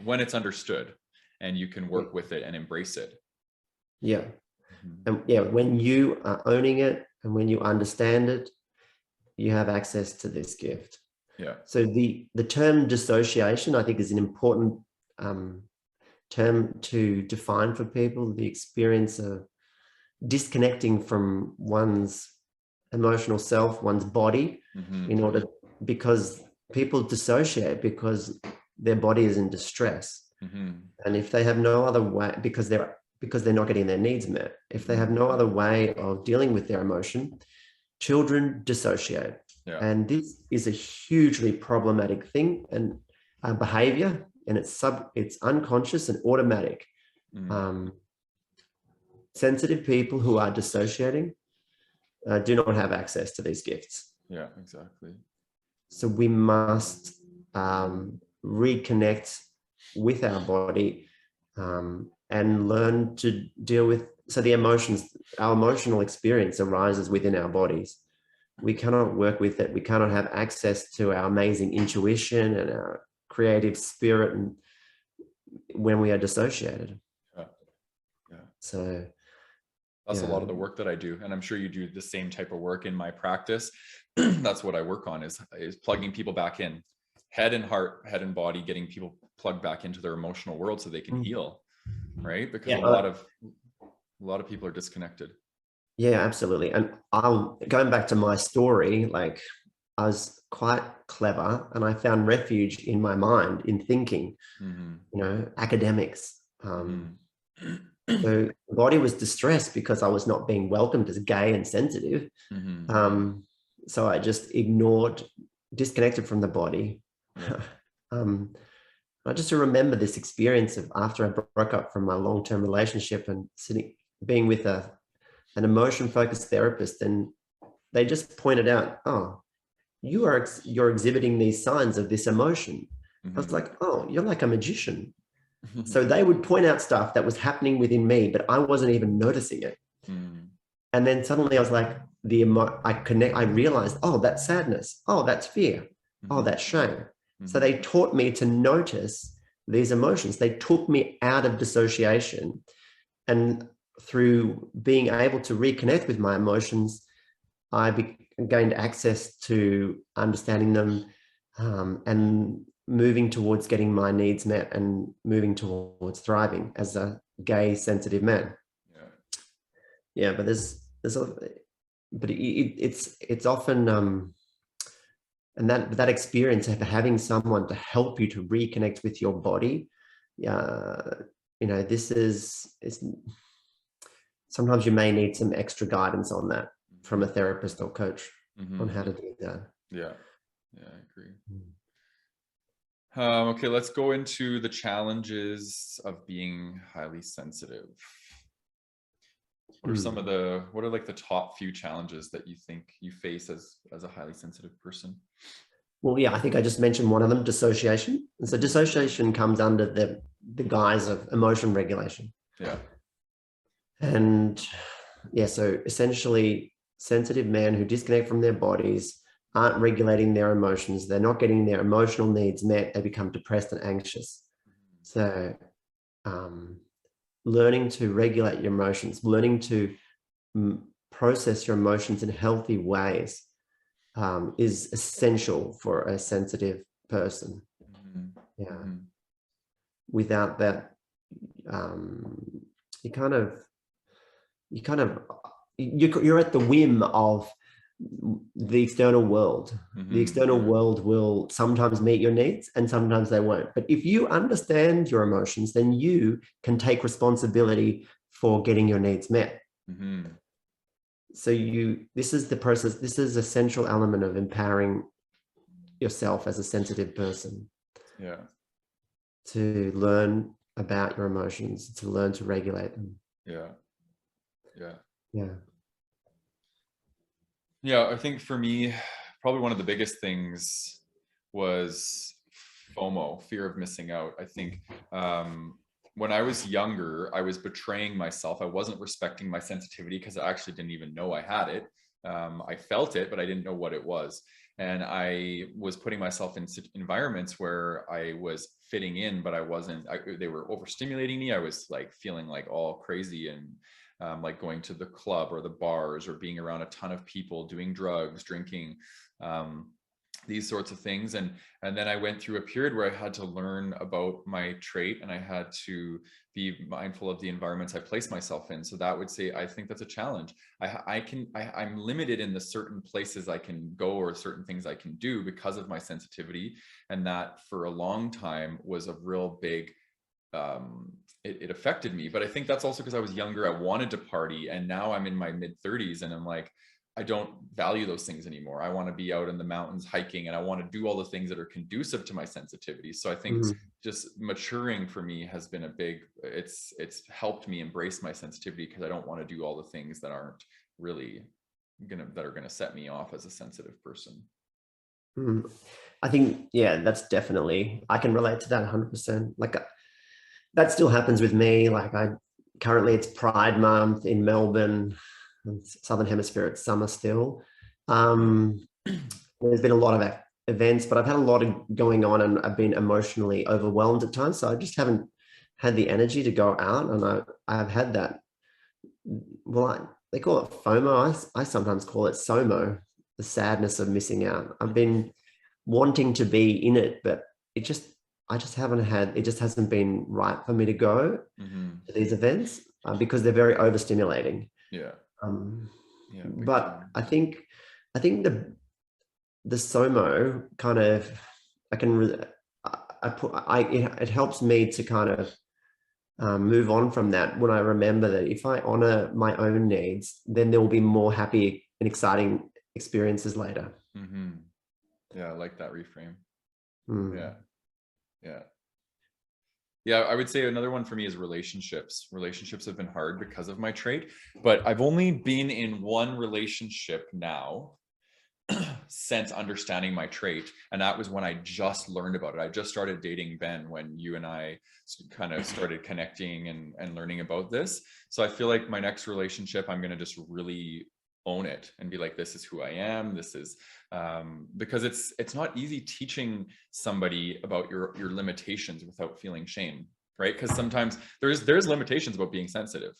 when it's understood and you can work with it and embrace it. Yeah. And when you are owning it and when you understand it, you have access to this gift. Yeah. So the term dissociation, I think, is an important term to define for people. The experience of disconnecting from one's emotional self, one's body, because people dissociate because their body is in distress. And if they have no other way, because they're not getting their needs met, if they have no other way of dealing with their emotion, children dissociate. And this is a hugely problematic thing and behavior, and it's unconscious and automatic. Sensitive people who are dissociating do not have access to these gifts. Yeah, exactly. So we must reconnect with our body, and learn to deal with, so the emotions, our emotional experience arises within our bodies. We cannot work with it. We cannot have access to our amazing intuition and our creative spirit and when we are dissociated. Yeah. Yeah. So that's a lot of the work that I do. And I'm sure you do the same type of work in my practice. That's what I work on, is plugging people back in, head and heart, head and body, getting people plugged back into their emotional world so they can heal. Right. Because a lot of people are disconnected. Yeah, absolutely. And going back to my story, like I was quite clever and I found refuge in my mind, in thinking, academics. So the body was distressed because I was not being welcomed as gay and sensitive. So I just disconnected from the body. I just remember this experience of after I broke up from my long-term relationship and being with an emotion-focused therapist, and they just pointed out, oh, you're exhibiting these signs of this emotion. I was like, oh, you're like a magician. So they would point out stuff that was happening within me, but I wasn't even noticing it. And then suddenly I was like, I realized, oh, that's sadness. Oh, that's fear. Oh, that's shame. So they taught me to notice these emotions. They took me out of dissociation. And through being able to reconnect with my emotions, I gained access to understanding them, and moving towards getting my needs met and moving towards thriving as a gay, sensitive man. Yeah, but it's often, and that experience of having someone to help you to reconnect with your body, sometimes you may need some extra guidance on that from a therapist or coach on how to do that. Yeah, I agree. Okay, let's go into the challenges of being highly sensitive. What are like the top few challenges that you think you face as a highly sensitive person? Well, yeah, I think I just mentioned one of them, dissociation. And so dissociation comes under the guise of emotion regulation. Yeah. And yeah, so essentially sensitive men who disconnect from their bodies aren't regulating their emotions. They're not getting their emotional needs met. They become depressed and anxious. So learning to regulate your emotions, learning to process your emotions in healthy ways is essential for a sensitive person. Without that, you're at the whim of the external world. The external world will sometimes meet your needs and sometimes they won't. But if you understand your emotions, then you can take responsibility for getting your needs met. So this is the process. This is a central element of empowering yourself as a sensitive person. Yeah. To learn about your emotions, to learn to regulate them. Yeah, I think for me, probably one of the biggest things was FOMO, fear of missing out. I think when I was younger, I was betraying myself. I wasn't respecting my sensitivity because I actually didn't even know I had it. I felt it, but I didn't know what it was. And I was putting myself in environments where I was fitting in, but I wasn't. They were overstimulating me. I was like feeling like all crazy and like going to the club or the bars or being around a ton of people, doing drugs, drinking, these sorts of things. And then I went through a period where I had to learn about my trait and I had to be mindful of the environments I place myself in. So that would say, I think that's a challenge. I'm limited in the certain places I can go or certain things I can do because of my sensitivity. And that for a long time was a real big, it affected me. But I think that's also because I was younger, I wanted to party, and now I'm in my mid-30s and I'm like, I don't value those things anymore. I want to be out in the mountains hiking and I want to do all the things that are conducive to my sensitivity. So I think just maturing for me has been a big, it's helped me embrace my sensitivity because I don't want to do all the things that aren't really that are going to set me off as a sensitive person. I think, yeah, that's definitely, I can relate to that 100%. Like that still happens with me. Like currently it's Pride Month in Melbourne, Southern Hemisphere, it's summer still. There's been a lot of events, but I've had a lot of going on and I've been emotionally overwhelmed at times. So I just haven't had the energy to go out, and I've had that. Well, they call it FOMO. I sometimes call it SOMO, the sadness of missing out. I've been wanting to be in it, but I just haven't had, it just hasn't been right for me to go to these events because they're very overstimulating. Yeah. But I think the SOMO kind of, it helps me to kind of move on from that when I remember that if I honor my own needs, then there will be more happy and exciting experiences later. Yeah, I like that reframe. Yeah, I would say another one for me is relationships. Relationships have been hard because of my trait, but I've only been in one relationship now since understanding my trait, and that was when I just learned about it. I just started dating Ben when you and I kind of started connecting and learning about this. So I feel like my next relationship, I'm going to just really own it and be like, this is who I am. This is because it's not easy teaching somebody about your limitations without feeling shame, right? Because sometimes there's limitations about being sensitive.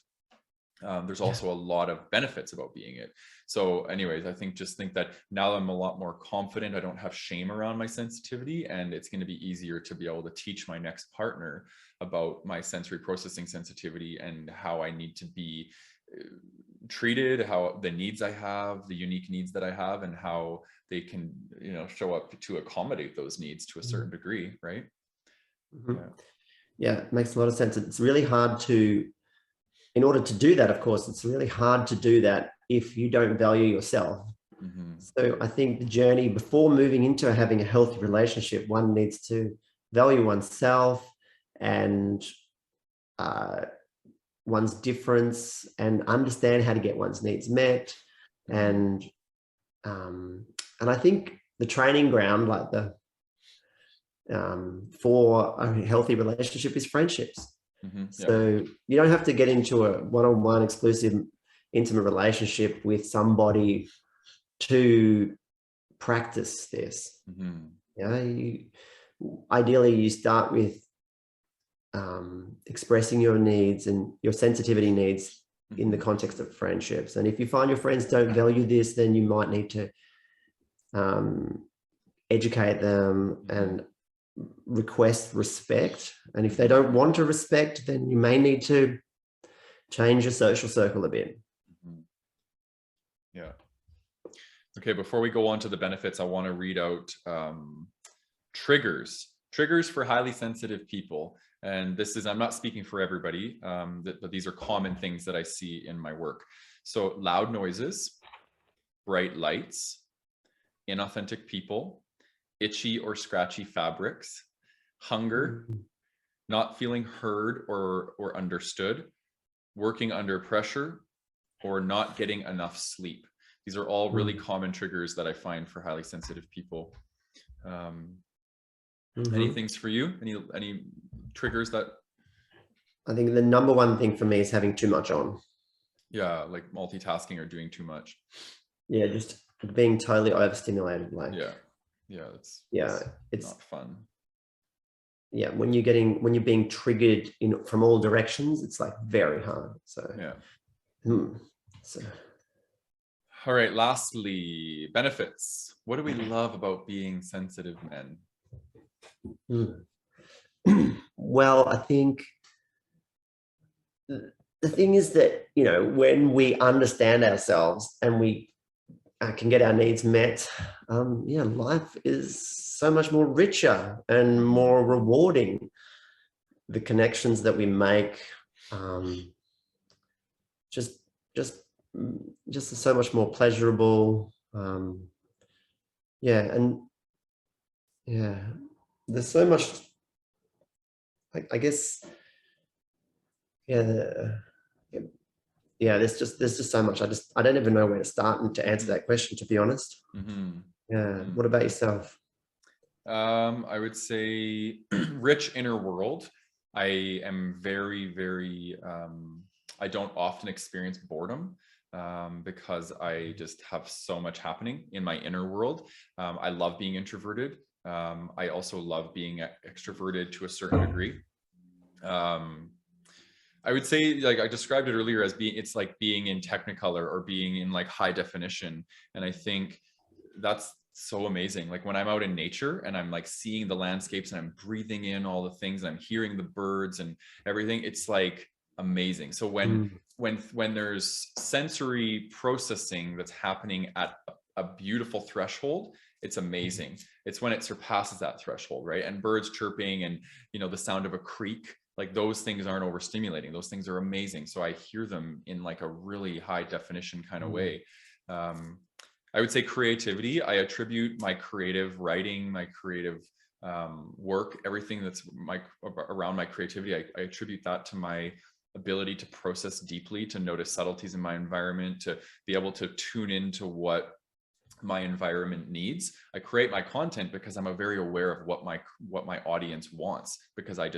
There's also a lot of benefits about being it. So anyways, I think that now I'm a lot more confident. I don't have shame around my sensitivity, and it's going to be easier to be able to teach my next partner about my sensory processing sensitivity and how I need to be treated, how the needs I have, the unique needs that I have, and how they can, show up to accommodate those needs to a certain degree, right? Yeah, it makes a lot of sense. It's really hard in order to do that, of course, it's really hard to do that if you don't value yourself. So I think the journey before moving into having a healthy relationship, one needs to value oneself and one's difference, and understand how to get one's needs met. And I think the training ground, like for a healthy relationship, is friendships. So you don't have to get into a one-on-one exclusive intimate relationship with somebody to practice this. Ideally you start with expressing your needs and your sensitivity needs in the context of friendships. And if you find your friends don't value this, then you might need to educate them and request respect. And if they don't want to respect, then you may need to change your social circle a bit. Yeah. Okay, before we go on to the benefits, I want to read out triggers for highly sensitive people. And this is, I'm not speaking for everybody, but these are common things that I see in my work. So loud noises, bright lights, inauthentic people, itchy or scratchy fabrics, hunger, not feeling heard or understood, working under pressure, or not getting enough sleep. These are all really common triggers that I find for highly sensitive people. Any things for you? Any triggers that? I think the number one thing for me is having too much on. Yeah, like multitasking or doing too much. Yeah, just being totally overstimulated. Like it's not fun. Yeah, when you're being triggered from all directions, it's like very hard. So all right, lastly, benefits. What do we love about being sensitive men? Well, I think the thing is that, when we understand ourselves and we can get our needs met, life is so much more richer and more rewarding. The connections that we make, just so much more pleasurable. There's so much, I guess, there's just so much. I don't even know where to start and to answer that question, to be honest. What about yourself? I would say rich inner world. I am very, very, I don't often experience boredom because I just have so much happening in my inner world. I love being introverted. I also love being extroverted to a certain degree. I would say, like I described it earlier as being, it's like being in Technicolor or being in like high definition. And I think that's so amazing. Like when I'm out in nature and I'm like seeing the landscapes and I'm breathing in all the things, and I'm hearing the birds and everything, it's like amazing. So when there's sensory processing that's happening at a beautiful threshold, it's amazing. It's when it surpasses that threshold, right? And birds chirping and, you know, the sound of a creek, like those things aren't overstimulating. Those things are amazing. So I hear them in like a really high definition kind of way. I would say creativity. I attribute my creative writing, my creative work, everything that's around my creativity. I attribute that to my ability to process deeply, to notice subtleties in my environment, to be able to tune into what my environment needs. I create my content because I'm very aware of what my audience wants, because I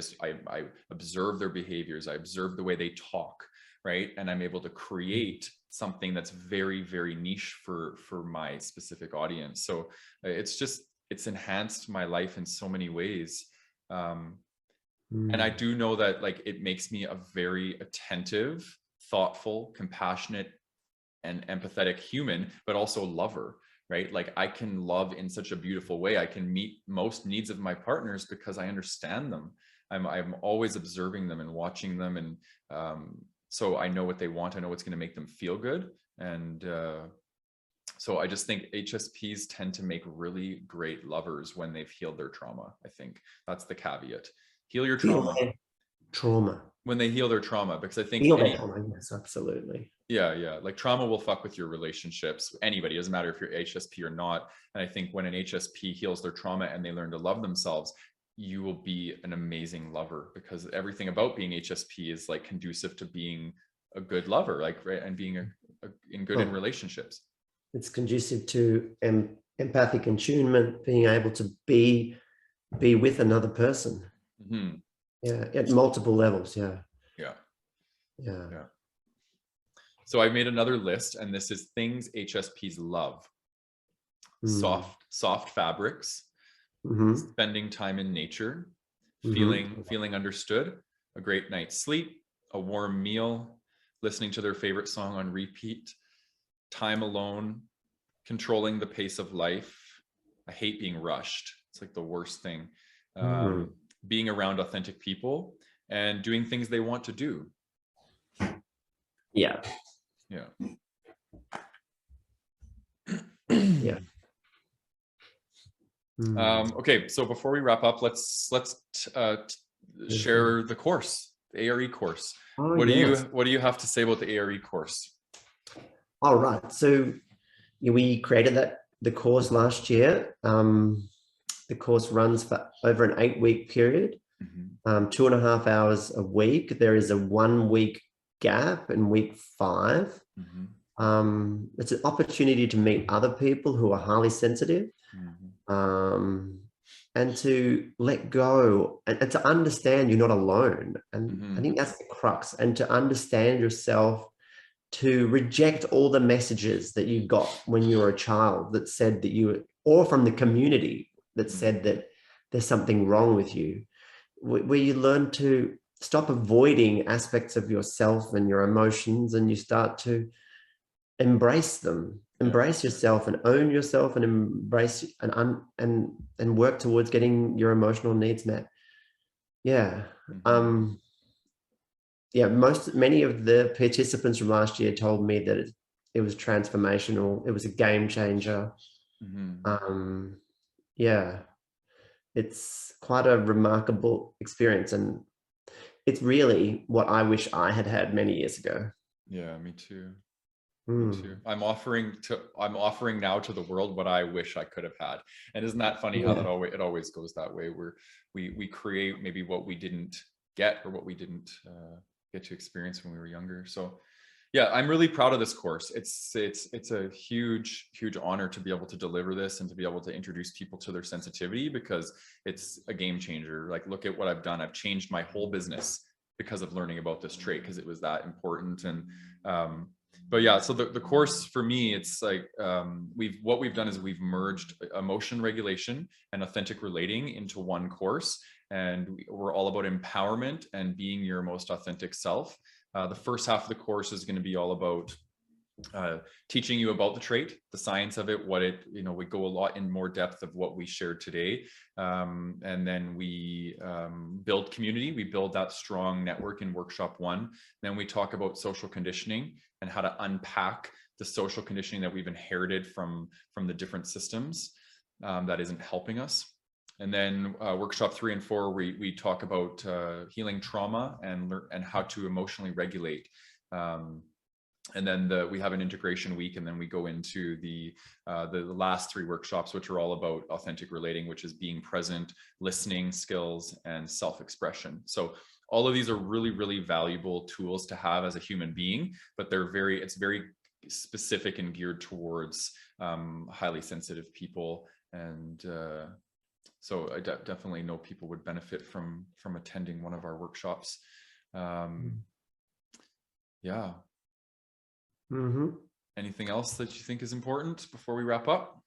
observe their behaviors, I observe the way they talk, right? And I'm able to create something that's very, very niche for my specific audience. So it's enhanced my life in so many ways. And I do know that like it makes me a very attentive, thoughtful, compassionate, and empathetic human, but also lover, right? Like I can love in such a beautiful way. I can meet most needs of my partners because I understand them. I'm always observing them and watching them, and so I know what they want. I know what's going to make them feel good, and so I just think HSPs tend to make really great lovers when they've healed their trauma. I think that's the caveat. Heal your trauma. Trauma. When they heal their trauma, because I think Heal their trauma, yes, absolutely. Yeah. Like trauma will fuck with your relationships. Anybody, doesn't matter if you're HSP or not. And I think when an HSP heals their trauma and they learn to love themselves, you will be an amazing lover, because everything about being HSP is like conducive to being a good lover, like, right, and being in relationships. It's conducive to empathic attunement, being able to be with another person. Yeah, at multiple levels. Yeah. So I made another list, and this is things HSPs love. Soft fabrics, spending time in nature, feeling understood, a great night's sleep, a warm meal, listening to their favorite song on repeat, time alone, controlling the pace of life. I hate being rushed. It's like the worst thing. Being around authentic people and doing things they want to do. Yeah. Okay, so before we wrap up, let's share the course, the ARE course. What do you have to say about the ARE course? All right, so we created the course last year. The course runs for over an 8-week period, 2.5 hours a week. There is a 1-week gap in week 5. It's an opportunity to meet other people who are highly sensitive, and to let go and to understand you're not alone. And I think that's the crux, and to understand yourself, to reject all the messages that you got when you were a child that said that you, or from the community that said that there's something wrong with you, where you learn to stop avoiding aspects of yourself and your emotions, and you start to embrace them, embrace yourself and own yourself, and embrace and work towards getting your emotional needs met. Many of the participants from last year told me that it was transformational. It was a game changer. It's quite a remarkable experience, and it's really what I wish I had had many years ago. Yeah, me too. Me too. I'm offering now to the world what I wish I could have had. And isn't that funny how it always goes that way, where we create maybe what we didn't get, or what we didn't get to experience when we were younger. So Yeah, I'm really proud of this course. It's a huge honor to be able to deliver this and to be able to introduce people to their sensitivity, because it's a game changer. Like, look at what I've done. I've changed my whole business because of learning about this trait, because it was that important. And but yeah, so the course for me, it's like what we've done is we've merged emotion regulation and authentic relating into one course, and we're all about empowerment and being your most authentic self. The first half of the course is going to be all about teaching you about the trait, the science of it, what it, we go a lot in more depth of what we shared today. And then we build community. We build that strong network in workshop 1. Then we talk about social conditioning and how to unpack the social conditioning that we've inherited from the different systems that isn't helping us. And then workshop 3 and 4, we talk about healing trauma and how to emotionally regulate. And then we have an integration week, and then we go into the last 3 workshops, which are all about authentic relating, which is being present, listening skills, and self-expression. So all of these are really, really valuable tools to have as a human being, but it's very specific and geared towards highly sensitive people. And so I definitely know people would benefit from attending one of our workshops. Yeah. Anything else that you think is important before we wrap up?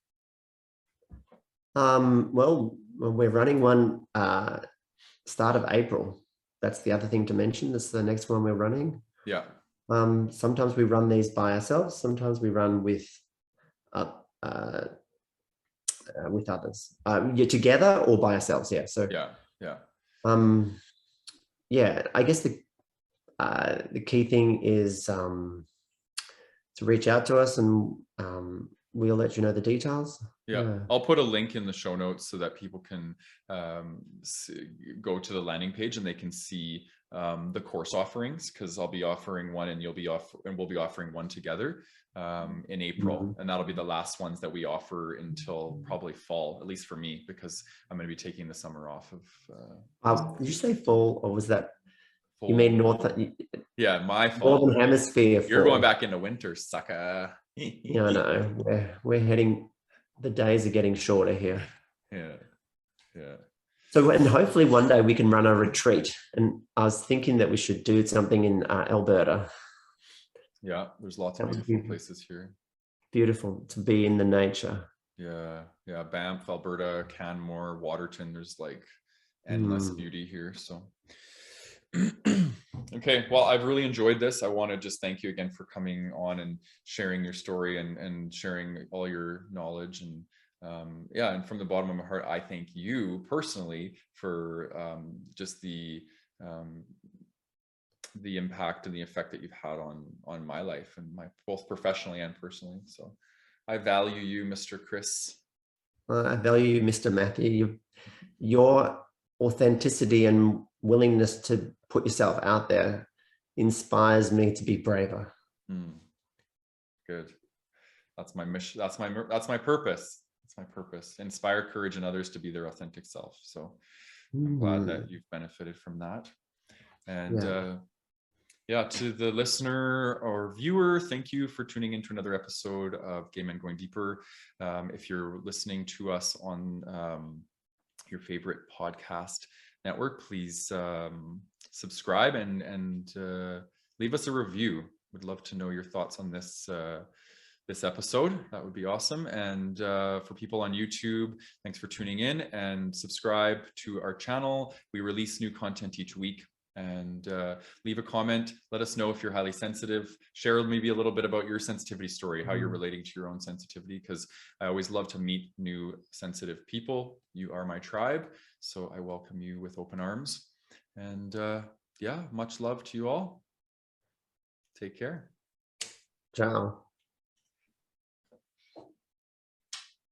Well, we're running one start of April. That's the other thing to mention. This is the next one we're running. Yeah. Sometimes we run these by ourselves. Sometimes we run with others. Together or by ourselves. Yeah. So yeah. I guess the key thing is to reach out to us, and we'll let you know the details. Yeah, I'll put a link in the show notes so that people can go to the landing page and they can see the course offerings, because I'll be offering one and we'll be offering one together in April. And that'll be the last ones that we offer until probably fall, at least for me, because I'm going to be taking the summer off of. Did you say fall, or was that? Fall. You mean north? Yeah, my fall. Northern hemisphere. You're going back into winter, sucker. Yeah, I know. We're heading. The days are getting shorter here. Yeah. So, and hopefully one day we can run a retreat. And I was thinking that we should do something in Alberta. Yeah, there's lots of beautiful places here. Beautiful to be in the nature. Yeah. Banff, Alberta, Canmore, Waterton. There's like endless beauty here. So. Okay, well, I've really enjoyed this. I want to just thank you again for coming on and sharing your story and sharing all your knowledge. And and from the bottom of my heart, I thank you personally for just the impact and the effect that you've had on my life, and both professionally and personally. So I value you, Mr. Chris. I value you, Mr. Matthew. Your authenticity and willingness to put yourself out there inspires me to be braver. Good. That's my mission. That's my purpose. That's my purpose. Inspire courage in others to be their authentic self. So I'm glad that you've benefited from that. And to the listener or viewer, thank you for tuning into another episode of Gay Men Going Deeper. If you're listening to us on your favorite podcast network, please subscribe and leave us a review. Would love to know your thoughts on this episode. That would be awesome. And for people on YouTube, thanks for tuning in, and subscribe to our channel. We release new content each week. And leave a comment. Let us know if you're highly sensitive. Share maybe a little bit about your sensitivity story, how you're relating to your own sensitivity, because I always love to meet new sensitive people. You are my tribe, so I welcome you with open arms. And much love to you all. Take care. Ciao.